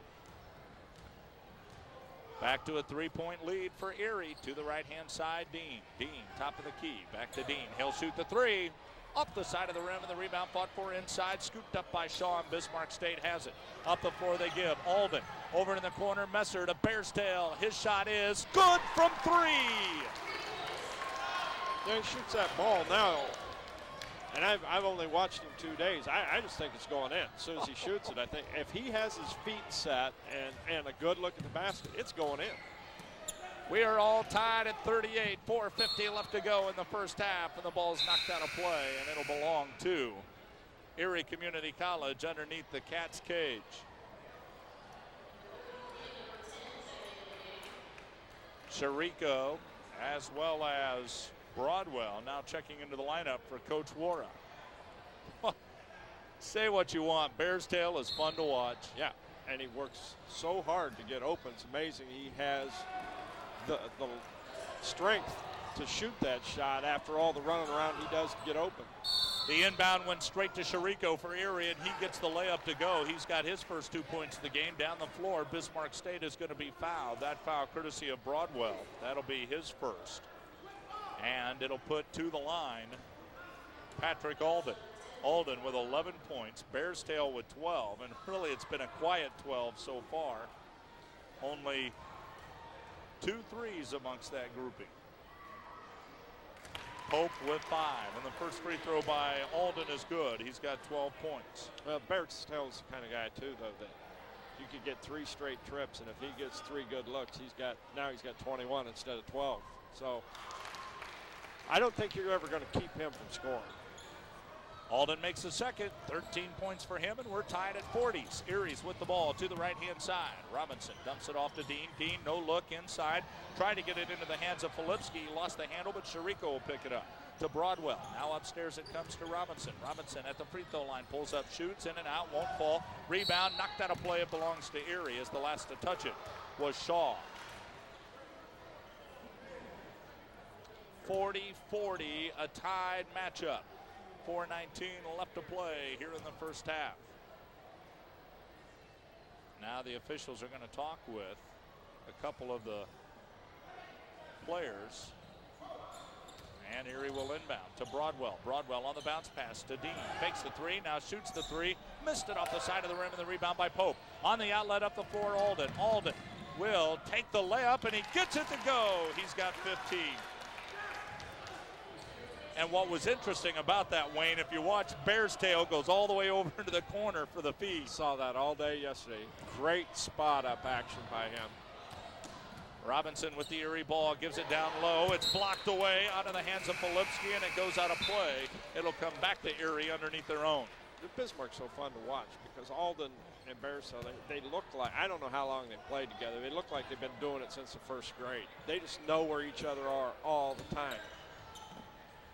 Back to a 3-point lead for Erie. To the right-hand side, Dean. Dean, top of the key. Back to Dean. He'll shoot the 3. Up the side of the rim, and the rebound fought for inside. Scooped up by Shaw, and Bismarck State has it. Up the floor they give. Alden over in the corner. Messer to Bearstail. His shot is good from 3. Yeah, he shoots that ball now. And I've only watched him 2 days. I just think it's going in. As soon as he shoots it, I think if he has his feet set and a good look at the basket, it's going in. We are all tied at 38, 4:50 left to go in the first half, and the ball's knocked out of play, and it'll belong to Erie Community College underneath the Cats' cage. Chirico, as well as Broadwell, now checking into the lineup for Coach Wara. Say what you want, Bearstail is fun to watch. Yeah, and he works so hard to get open. It's amazing he has the strength to shoot that shot after all the running around he does to get open. The inbound went straight to Chirico for Erie, and he gets the layup to go. He's got his first 2 points of the game. Down the floor, Bismarck State is going to be fouled. That foul courtesy of Broadwell. That'll be his first. And it'll put to the line Patrick Alden. Alden with 11 points, Bearstail with 12, and really it's been a quiet 12 so far. Only 2 threes amongst that grouping. Pope with 5, and the first free throw by Alden is good. He's got 12 points. Well, Bearstail's the kind of guy too, though, that you could get 3 straight trips, and if he gets 3 good looks, he's got 21 instead of 12. So I don't think you're ever going to keep him from scoring. Alden makes the second, 13 points for him, and we're tied at 40s. Erie's with the ball to the right-hand side. Robinson dumps it off to Dean. Dean, no look inside. Tried to get it into the hands of Filipski. He lost the handle, but Chirico will pick it up. To Broadwell. Now upstairs it comes to Robinson. Robinson at the free throw line, pulls up, shoots, in and out, won't fall. Rebound, knocked out of play. It belongs to Erie, as the last to touch it was Shaw. 40-40, a tied matchup. 4:19 left to play here in the first half. Now the officials are going to talk with a couple of the players. And Erie will inbound to Broadwell. Broadwell on the bounce pass to Dean. Fakes the 3, now shoots the 3. Missed it off the side of the rim, and the rebound by Pope. On the outlet up the floor, Alden. Alden will take the layup, and he gets it to go. He's got 15. And what was interesting about that, Wayne, if you watch, Bearstail goes all the way over into the corner for the feed. Saw that all day yesterday. Great spot up action by him. Robinson with the Erie ball, gives it down low. It's blocked away out of the hands of Filipski, and it goes out of play. It'll come back to Erie underneath their own. The Bismarck's so fun to watch because Alden and Bearstail, they look like, I don't know how long they played together. They look like they've been doing it since the first grade. They just know where each other are all the time.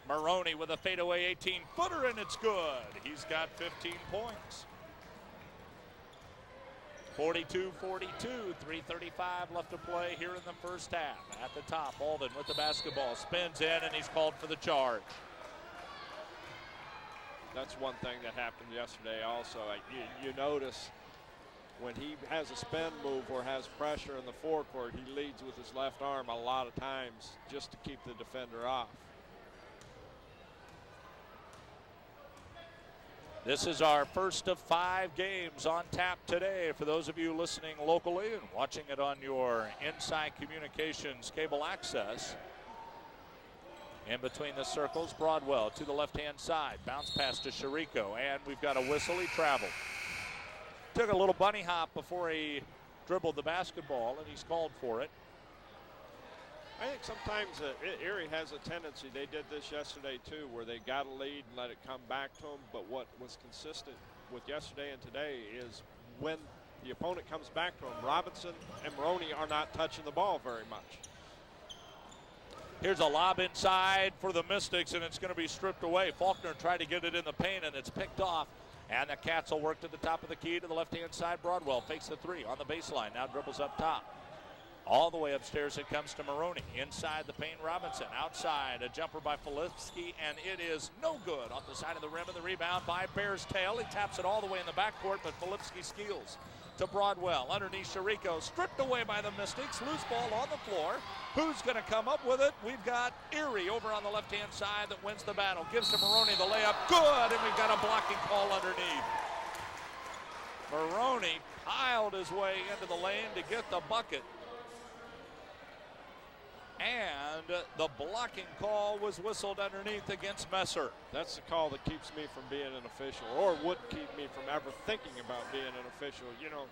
Maroney with a fadeaway 18-footer, and it's good. He's got 15 points. 42-42, 3:35 left to play here in the first half. At the top, Alden with the basketball, spins in, and he's called for the charge. That's one thing that happened yesterday also. You notice when he has a spin move or has pressure in the forecourt, he leads with his left arm a lot of times just to keep the defender off. This is our first of 5 games on tap today for those of you listening locally and watching it on your Inside Communications cable access. In between the circles, Broadwell to the left-hand side. Bounce pass to Chirico, and we've got a whistle. He traveled. Took a little bunny hop before he dribbled the basketball, and he's called for it. I think sometimes Erie has a tendency, they did this yesterday too, where they got a lead and let it come back to them. But what was consistent with yesterday and today is when the opponent comes back to them, Robinson and Maroney are not touching the ball very much. Here's a lob inside for the Mystics, and it's going to be stripped away. Faulkner tried to get it in the paint, and it's picked off. And the Cats will work to the top of the key to the left-hand side. Broadwell fakes the 3 on the baseline, now dribbles up top. All the way upstairs it comes to Maroney. Inside the paint, Robinson. Outside, a jumper by Filipski, and it is no good. Off the side of the rim, and the rebound by Bears Tail. He taps it all the way in the backcourt, but Filipski steals to Broadwell. Underneath Chirico, stripped away by the Mystics. Loose ball on the floor. Who's going to come up with it? We've got Erie over on the left-hand side that wins the battle. Gives to Maroney the layup. Good, and we've got a blocking call underneath. Maroney piled his way into the lane to get the bucket. And the blocking call was whistled underneath against Messer. That's the call that keeps me from being an official, or would keep me from ever thinking about being an official. You know,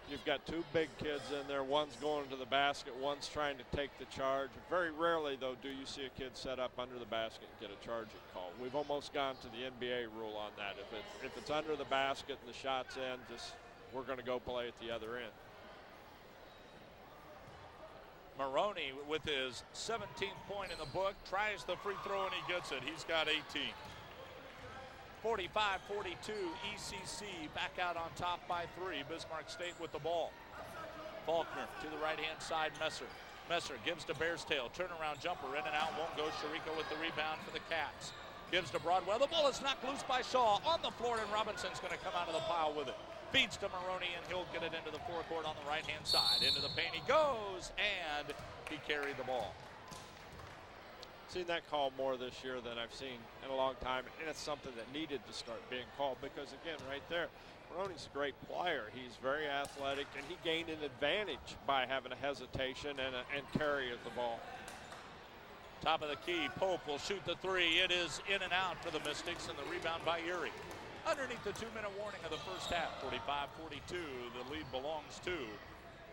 you've got 2 big kids in there. One's going to the basket. One's trying to take the charge. Very rarely, though, do you see a kid set up under the basket and get a charging call. We've almost gone to the NBA rule on that. If it's under the basket and the shot's in, we're going to go play at the other end. Maroney with his 17th point in the book, tries the free throw and he gets it. He's got 18. 45-42, ECC back out on top by 3. Bismarck State with the ball. Faulkner to the right-hand side, Messer. Messer gives to Bears Tail. Turnaround jumper in and out, won't go. Chirico with the rebound for the Cats. Gives to Broadwell. The ball is knocked loose by Shaw on the floor, and Robinson's going to come out of the pile with it. Feeds to Maroney, and he'll get it into the forecourt on the right-hand side. Into the paint he goes, and he carried the ball. Seen that call more this year than I've seen in a long time, and it's something that needed to start being called because, again, right there, Maroney's a great player. He's very athletic, and he gained an advantage by having a hesitation and carry of the ball. Top of the key, Pope will shoot the 3. It is in and out for the Mystics, and the rebound by Erie. Underneath the 2-minute warning of the first half, 45-42, the lead belongs to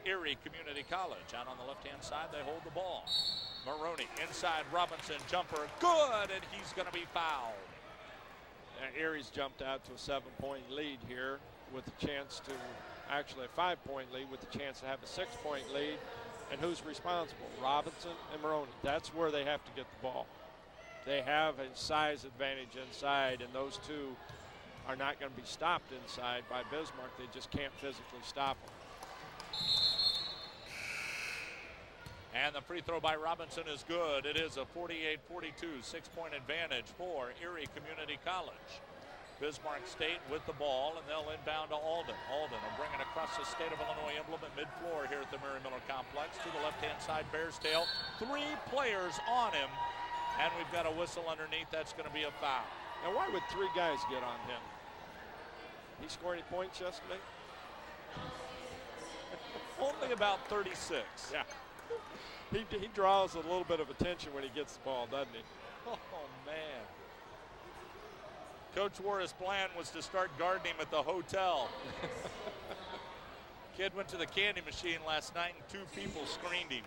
Erie Community College. Out on the left-hand side, they hold the ball. Maroney inside, Robinson, jumper, good, and he's going to be fouled. Erie's jumped out to a 7-point lead here with a chance to, actually a 5-point lead with a chance to have a 6-point lead. And who's responsible? Robinson and Maroney. That's where they have to get the ball. They have a size advantage inside, and those two are not going to be stopped inside by Bismarck. They just can't physically stop them. And the free throw by Robinson is good. It is a 48-42 6-point advantage for Erie Community College. Bismarck State with the ball, and they'll inbound to Alden. Alden will bring it across the State of Illinois emblem at mid-floor here at the Mary Miller Complex. To the left-hand side, Bears Tail. 3 players on him, and we've got a whistle underneath. That's going to be a foul. Now, why would 3 guys get on him? He scored any points yesterday? Only about 36. Yeah. He draws a little bit of attention when he gets the ball, doesn't he? Oh, man. Coach Warren's plan was to start guarding him at the hotel. Kid went to the candy machine last night and 2 people screened him.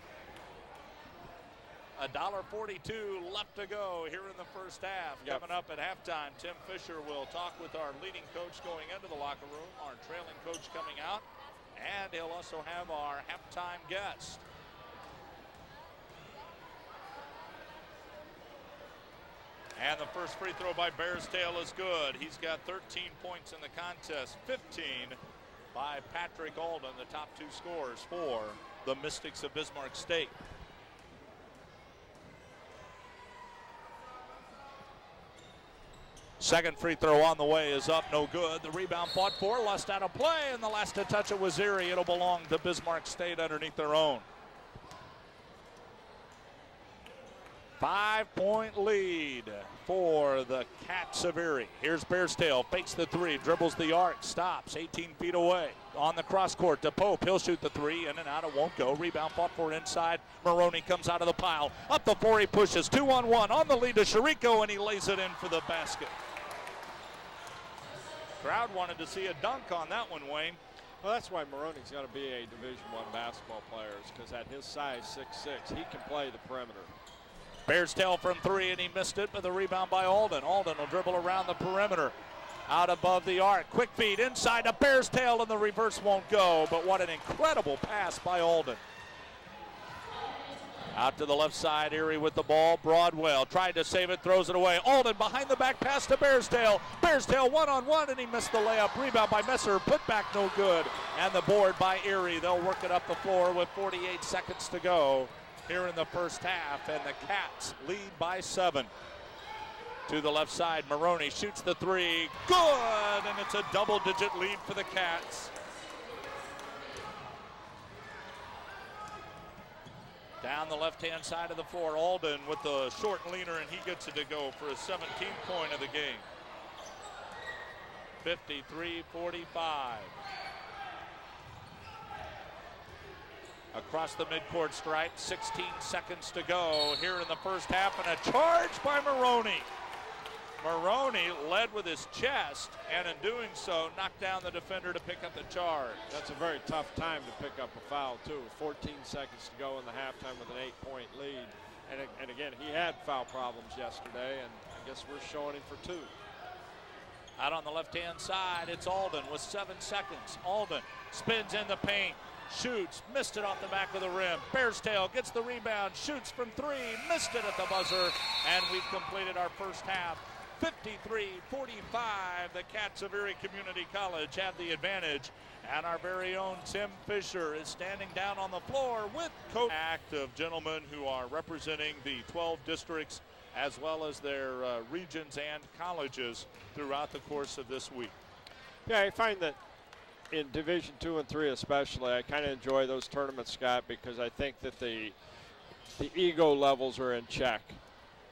$1.42 left to go here in the first half. Yep. Coming up at halftime, Tim Fisher will talk with our leading coach going into the locker room, our trailing coach coming out, and he'll also have our halftime guest. And the first free throw by Bears Tail is good. He's got 13 points in the contest, 15 by Patrick Alden, the top 2 scorers for the Mystics of Bismarck State. Second free throw on the way is up, no good. The rebound fought for, lost out of play, and the last to touch it was Erie. It'll belong to Bismarck State underneath their own. 5-point lead for the Cats of Erie. Here's Bearstail, fakes the three, dribbles the arc, stops 18 feet away. On the cross court to Pope, he'll shoot the three, in and out, it won't go. Rebound fought for inside. Maroney comes out of the pile. Up the floor, he pushes, 2-on-1, on the lead to Chirico, and he lays it in for the basket. Crowd wanted to see a dunk on that one, Wayne. Well, that's why Maroney's got to be a Division I basketball player, because at his size, 6'6", he can play the perimeter. Bearstail from three, and he missed it, but the rebound by Alden. Alden will dribble around the perimeter. Out above the arc. Quick feed inside to Bearstail, and the reverse won't go, but what an incredible pass by Alden. Out to the left side, Erie with the ball. Broadwell tried to save it, throws it away. Alden behind the back pass to Bearstail. Bearstail one-on-one, and he missed the layup. Rebound by Messer, put back no good. And the board by Erie. They'll work it up the floor with 48 seconds to go here in the first half, and the Cats lead by 7. To the left side, Maroney shoots the three. Good, and it's a double-digit lead for the Cats. Down the left-hand side of the floor, Alden with the short leaner, and he gets it to go for his 17th point of the game. 53-45. Across the midcourt stripe, 16 seconds to go here in the first half, and a charge by Maroney. Maroney led with his chest, and in doing so, knocked down the defender to pick up the charge. That's a very tough time to pick up a foul, too. 14 seconds to go in the halftime with an 8-point lead. And again, he had foul problems yesterday, and I guess we're showing him for 2. Out on the left-hand side, it's Alden with 7 seconds. Alden spins in the paint, shoots, missed it off the back of the rim. Bearstail gets the rebound, shoots from 3, missed it at the buzzer, and we've completed our first half. 53-45, the Cats of Erie Community College have the advantage, and our very own Tim Fisher is standing down on the floor with coach. Act of gentlemen who are representing the 12 districts as well as their regions and colleges throughout the course of this week. Yeah, I find that in Division II and III especially, I kind of enjoy those tournaments, Scott, because I think that the ego levels are in check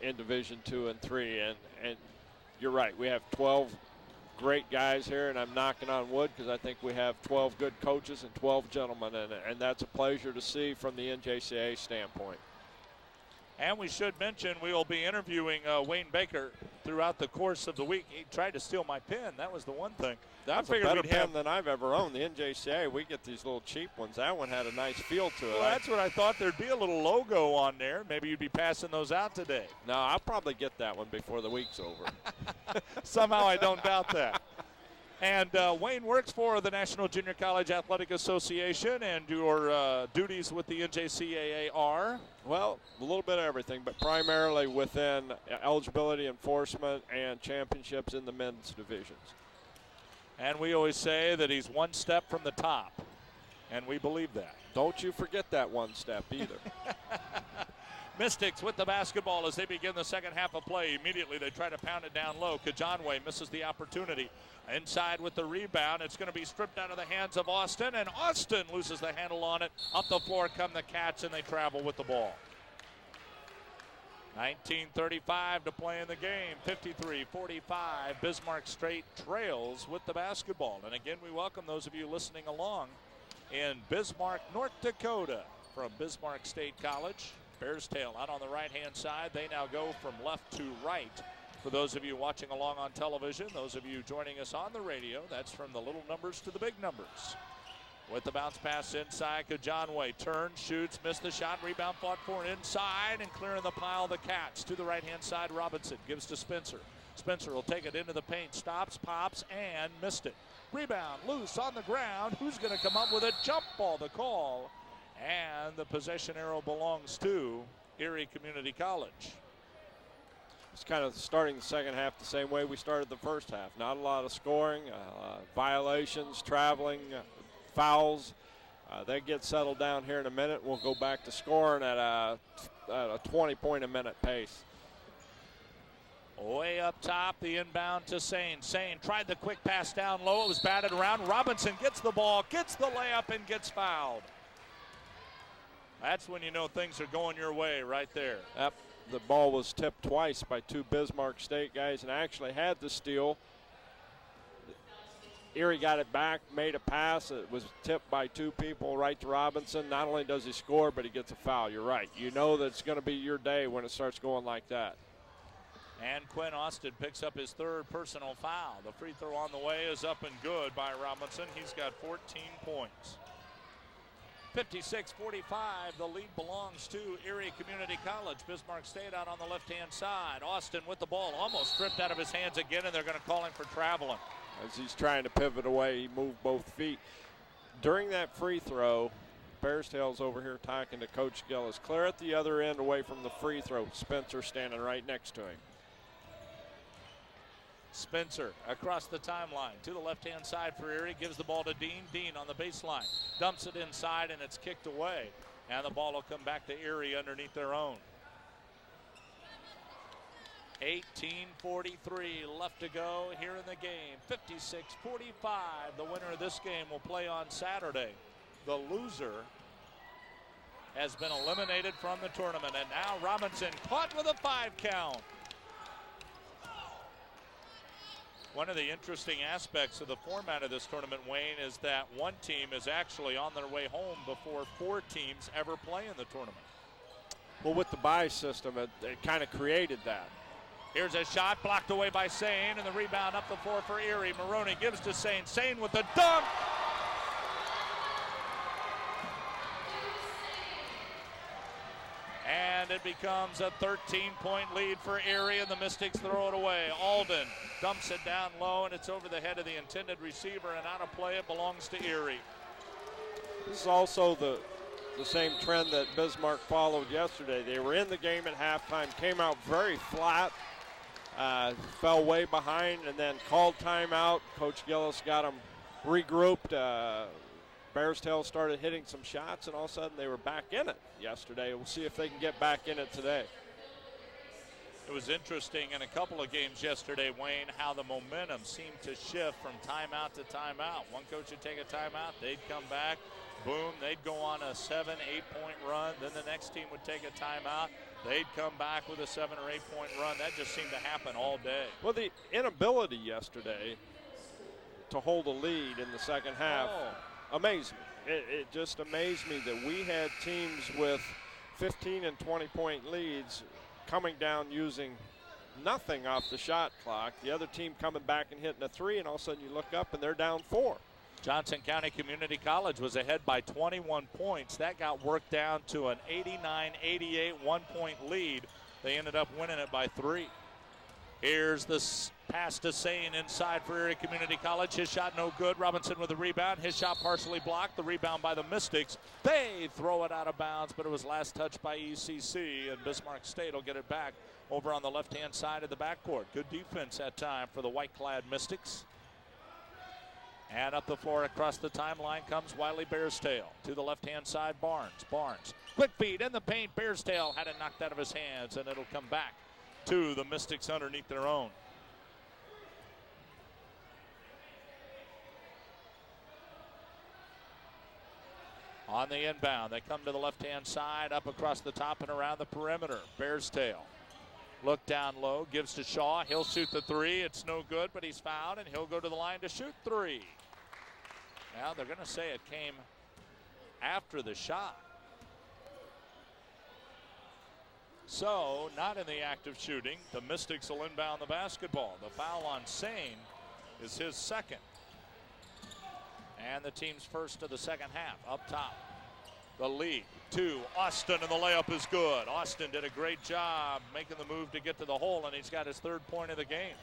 in Division II and III, and you're right. We have 12 great guys here, and I'm knocking on wood because I think we have 12 good coaches and 12 gentlemen, and that's a pleasure to see from the NJCAA standpoint. And we should mention we will be interviewing Wayne Baker throughout the course of the week. He tried to steal my pen. That was the one thing. That's a better pen than I've ever owned. The NJCAA, we get these little cheap ones. That one had a nice feel to it. Well, that's what I thought. There'd be a little logo on there. Maybe you'd be passing those out today. No, I'll probably get that one before the week's over. Somehow I don't doubt that. And Wayne works for the National Junior College Athletic Association, and your duties with the NJCAA are? Well, a little bit of everything, but primarily within eligibility enforcement and championships in the men's divisions. And we always say that he's one step from the top, and we believe that. Don't you forget that one step either. Mystics with the basketball as they begin the second half of play. Immediately they try to pound it down low. Kajanwe misses the opportunity. Inside with the rebound. It's going to be stripped out of the hands of Austin, and Austin loses the handle on it. Up the floor come the Cats, and they travel with the ball. 19:35 to play in the game. 53-45. Bismarck State trails with the basketball. And again, we welcome those of you listening along in Bismarck, North Dakota from Bismarck State College. Bearstail out on the right-hand side. They now go from left to right. For those of you watching along on television, those of you joining us on the radio, that's from the little numbers to the big numbers. With the bounce pass inside, Kajanwe turns, shoots, missed the shot, rebound fought for inside, and clearing the pile, the Cats. To the right-hand side, Robinson gives to Spencer. Spencer will take it into the paint, stops, pops, and missed it. Rebound loose on the ground. Who's going to come up with a jump ball? The call. And the possession arrow belongs to Erie Community College. It's kind of starting the second half the same way we started the first half. Not a lot of scoring, violations, traveling, fouls. They get settled down here in a minute. We'll go back to scoring at a 20-point-a-minute pace. Way up top, the inbound to Sane. Sane tried the quick pass down low. It was batted around. Robinson gets the ball, gets the layup, and gets fouled. That's when you know things are going your way right there. Yep. the ball was tipped twice by two Bismarck State guys and actually had the steal. Erie got it back, made a pass. It was tipped by two people right to Robinson. Not only does he score, but he gets a foul. You're right. You know that it's going to be your day when it starts going like that. And Quinn Austin picks up his third personal foul. The free throw on the way is up and good by Robinson. He's got 14 points. 56-45, the lead belongs to Erie Community College. Bismarck State out on the left-hand side. Austin with the ball, almost stripped out of his hands again, and they're going to call him for traveling. As he's trying to pivot away, he moved both feet. During that free throw, Bears Tail's over here talking to Coach Gillis. Clear at the other end away from the free throw. Spencer standing right next to him. Spencer across the timeline to the left-hand side for Erie. Gives the ball to Dean. Dean on the baseline. Dumps it inside, and it's kicked away. And the ball will come back to Erie underneath their own. 18:43 left to go here in the game. 56-45. The winner of this game will play on Saturday. The loser has been eliminated from the tournament. And now Robinson caught with a 5 count. One of the interesting aspects of the format of this tournament, Wayne, is that one team is actually on their way home before 4 teams ever play in the tournament. Well, with the bye system, it kind of created that. Here's a shot blocked away by Sane, and the rebound up the floor for Erie. Maroney gives to Sane. Sane with the dunk. And it becomes a 13-point lead for Erie, and the Mystics throw it away. Alden dumps it down low, and it's over the head of the intended receiver and out of play. It belongs to Erie. This is also the same trend that Bismarck followed yesterday. They were in the game at halftime, came out very flat, fell way behind, and then called timeout. Coach Gillis got them regrouped. Bears Tail started hitting some shots, and all of a sudden they were back in it yesterday. We'll see if they can get back in it today. It was interesting in a couple of games yesterday, Wayne, how the momentum seemed to shift from timeout to timeout. One coach would take a timeout, they'd come back, boom, they'd go on a 7, 8-point run. Then the next team would take a timeout, they'd come back with a 7 or 8-point run. That just seemed to happen all day. Well, the inability yesterday to hold a lead in the second half amazed me. It just amazed me that we had teams with 15 and 20-point leads coming down using nothing off the shot clock. The other team coming back and hitting a 3, and all of a sudden you look up and they're down 4. Johnson County Community College was ahead by 21 points. That got worked down to an 89-88 1-point lead. They ended up winning it by 3. Here's the pass to Sane inside for Erie Community College. His shot no good. Robinson with the rebound. His shot partially blocked. The rebound by the Mystics. They throw it out of bounds, but it was last touched by ECC, and Bismarck State will get it back over on the left-hand side of the backcourt. Good defense that time for the white-clad Mystics. And up the floor across the timeline comes Wiley Bearstail. To the left-hand side, Barnes. Barnes, quick feed in the paint. Bearstail had it knocked out of his hands, and it'll come back to the Mystics underneath their own. On the inbound, they come to the left-hand side, up across the top and around the perimeter. Bearstail. Look down low, gives to Shaw. He'll shoot the 3. It's no good, but he's fouled, and he'll go to the line to shoot 3. Now they're going to say it came after the shot. So, not in the act of shooting. The Mystics will inbound the basketball. The foul on Sane is his second. And the team's first of the second half. Up top, the lead to Austin, and the layup is good. Austin did a great job making the move to get to the hole, and he's got his 3rd point of the game.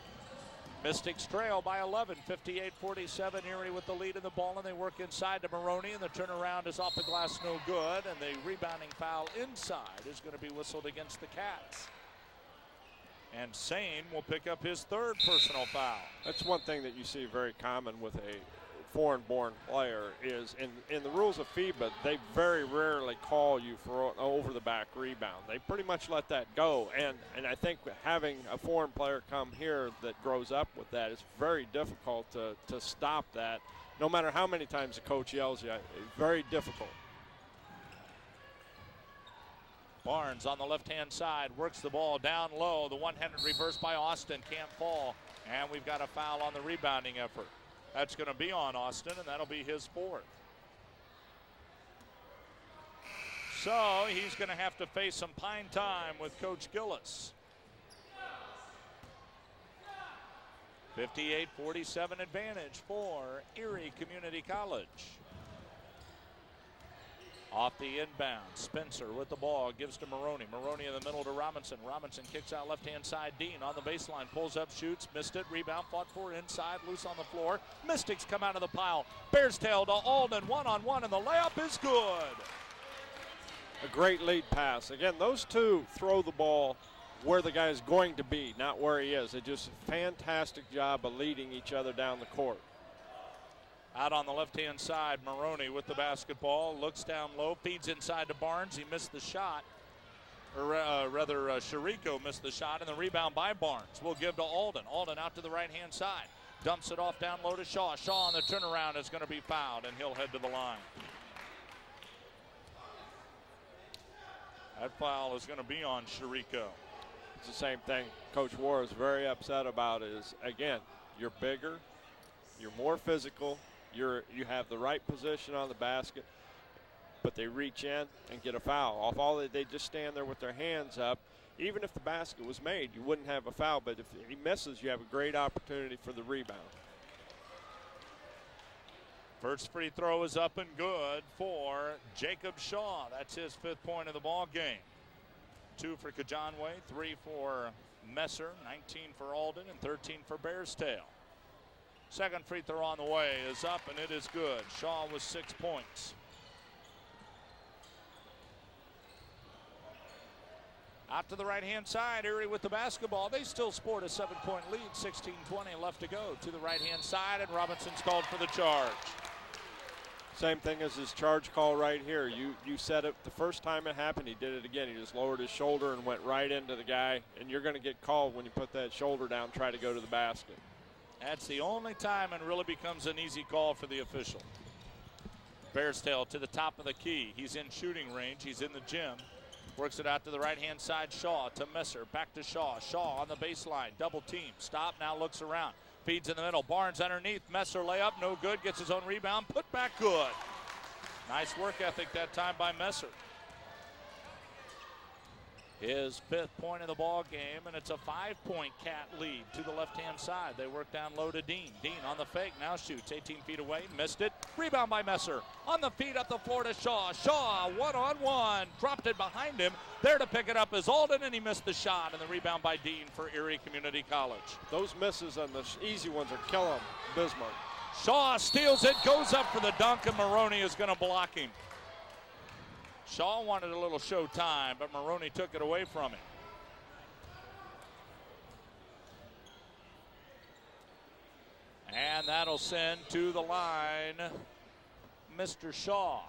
Mystics trail by 11, 58-47. Erie with the lead in the ball, and they work inside to Maroney, and the turnaround is off the glass, no good, and the rebounding foul inside is going to be whistled against the Cats. And Sane will pick up his 3rd personal foul. That's one thing that you see very common with a foreign-born player is in the rules of FIBA, they very rarely call you for an over-the-back rebound. They pretty much let that go, and I think having a foreign player come here that grows up with that is very difficult to stop that. No matter how many times the coach yells you, it's very difficult. Barnes on the left-hand side works the ball down low. The one-handed reverse by Austin can't fall. And we've got a foul on the rebounding effort. That's going to be on Austin, and that'll be his fourth. So he's going to have to face some pine time with Coach Gillis. 58-47 advantage for Erie Community College. Off the inbound, Spencer with the ball, gives to Maroney. Maroney in the middle to Robinson. Robinson kicks out left-hand side. Dean on the baseline, pulls up, shoots, missed it. Rebound, fought for inside, loose on the floor. Mystics come out of the pile. Bears tail to Alden, one-on-one, and the layup is good. A great lead pass. Again, those two throw the ball where the guy is going to be, not where he is. They just fantastic job of leading each other down the court. Out on the left-hand side, Maroney with the basketball, looks down low, feeds inside to Barnes. He missed the shot, or rather Shariko missed the shot, and the rebound by Barnes. We'll give to Alden. Alden out to the right-hand side. Dumps it off down low to Shaw. Shaw on the turnaround is going to be fouled, and he'll head to the line. That foul is going to be on Shariko. It's the same thing Coach War is very upset about is, again, you're bigger, you're more physical, you have the right position on the basket, but they reach in and get a foul. Off all they just stand there with their hands up. Even if the basket was made, you wouldn't have a foul, but if he misses, you have a great opportunity for the rebound. First free throw is up and good for Jacob Shaw. That's his 5th point of the ball game. 2 for Kajanway, 3 for Messer, 19 for Alden, and 13 for Bearstail. Second free throw on the way is up, and it is good. Shaw with 6 points. Out to the right-hand side, Erie with the basketball. They still sport a 7-point lead, 16-20 left to go. To the right-hand side, and Robinson's called for the charge. Same thing as his charge call right here. You said it the first time it happened, he did it again. He just lowered his shoulder and went right into the guy, and you're going to get called when you put that shoulder down, try to go to the basket. That's the only time it really becomes an easy call for the official. Bearstail to the top of the key. He's in shooting range. He's in the gym. Works it out to the right-hand side. Shaw to Messer. Back to Shaw. Shaw on the baseline. Double team. Stop. Now looks around. Feeds in the middle. Barnes underneath. Messer layup. No good. Gets his own rebound. Put back good. Nice work ethic that time by Messer. His 5th point of the ball game, and it's a 5-point Cat lead to the left-hand side. They work down low to Dean. Dean on the fake, now shoots 18 feet away, missed it. Rebound by Messer. On the feet up the floor to Shaw. Shaw, one-on-one, dropped it behind him. There to pick it up is Alden, and he missed the shot, and the rebound by Dean for Erie Community College. Those misses on the easy ones are killing Bismarck. Shaw steals it, goes up for the dunk, and Maroney is going to block him. Shaw wanted a little show time, but Maroney took it away from him. And that'll send to the line Mr. Shaw.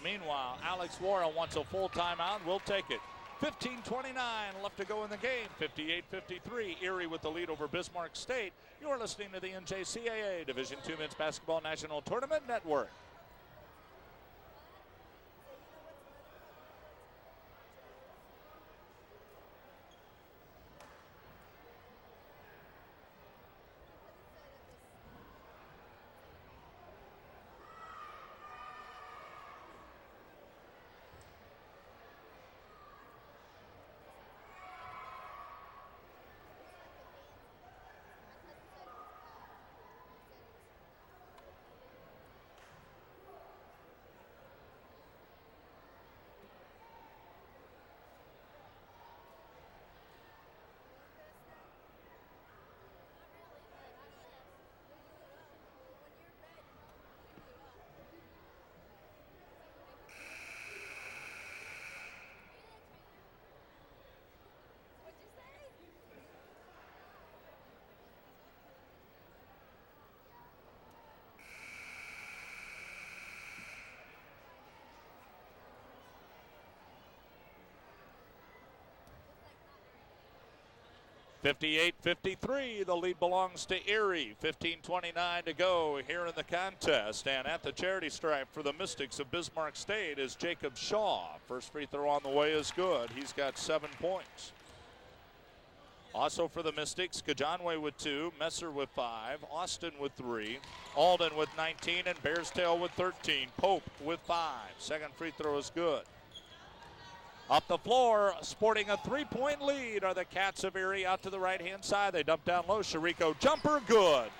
Meanwhile, Alex Warren wants a full timeout. We'll take it. 15:29 left to go in the game. 58-53. Erie with the lead over Bismarck State. You're listening to the NJCAA Division II Men's Basketball National Tournament Network. 58-53, the lead belongs to Erie. 15:29 to go here in the contest. And at the charity stripe for the Mystics of Bismarck State is Jacob Shaw. First free throw on the way is good. He's got 7 points. Also for the Mystics, Kajanwe with 2, Messer with 5, Austin with 3, Alden with 19, and Bearstail with 13. Pope with 5. Second free throw is good. Up the floor, sporting a 3-point lead are the Cats of Erie. Out to the right-hand side. They dump down low. Shariko jumper, good.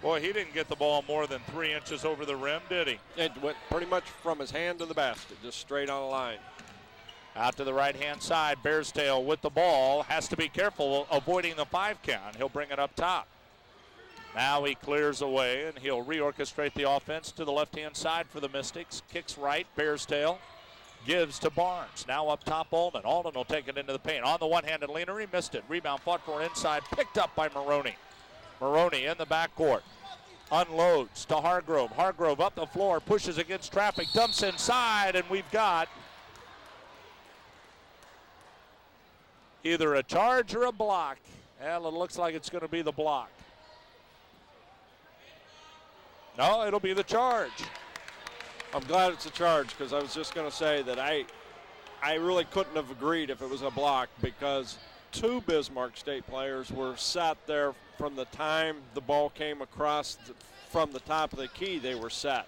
Boy, he didn't get the ball more than 3 inches over the rim, did he? It went pretty much from his hand to the basket, just straight on the line. Out to the right-hand side, Bearstail with the ball. Has to be careful avoiding the 5 count. He'll bring it up top. Now he clears away, and he'll reorchestrate the offense to the left-hand side for the Mystics. Kicks right, Bearstail. Gives to Barnes. Now up top, Alden. Alden will take it into the paint. On the one-handed leaner, he missed it. Rebound fought for inside. Picked up by Maroney. Maroney in the backcourt. Unloads to Hargrove. Hargrove up the floor. Pushes against traffic. Dumps inside, and we've got either a charge or a block. Well, it looks like it's going to be the block. No, it'll be the charge. I'm glad it's a charge because I was just going to say that I really couldn't have agreed if it was a block because 2 Bismarck State players were sat there from the time the ball came across from the top of the key. They were set.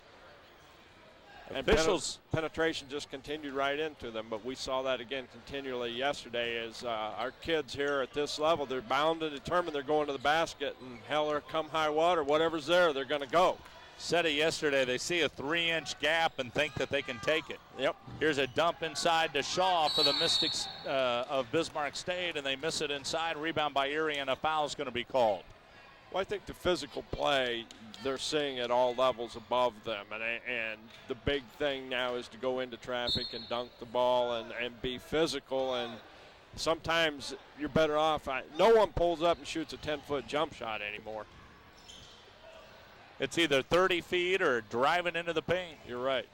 And Officials penetration just continued right into them, but we saw that again continually yesterday as our kids here at this level, they're bound and determined they're going to the basket, and hell or come high water, whatever's there, they're going to go. Said it yesterday, they see a 3-inch gap and think that they can take it. Yep. Here's a dump inside to Shaw for the Mystics of Bismarck State, and they miss it inside. Rebound by Erie, and a foul is going to be called. Well, I think the physical play, they're seeing at all levels above them, and the big thing now is to go into traffic and dunk the ball and be physical, and sometimes you're better off. No one pulls up and shoots a 10-foot jump shot anymore. It's either 30 feet or driving into the paint. You're right.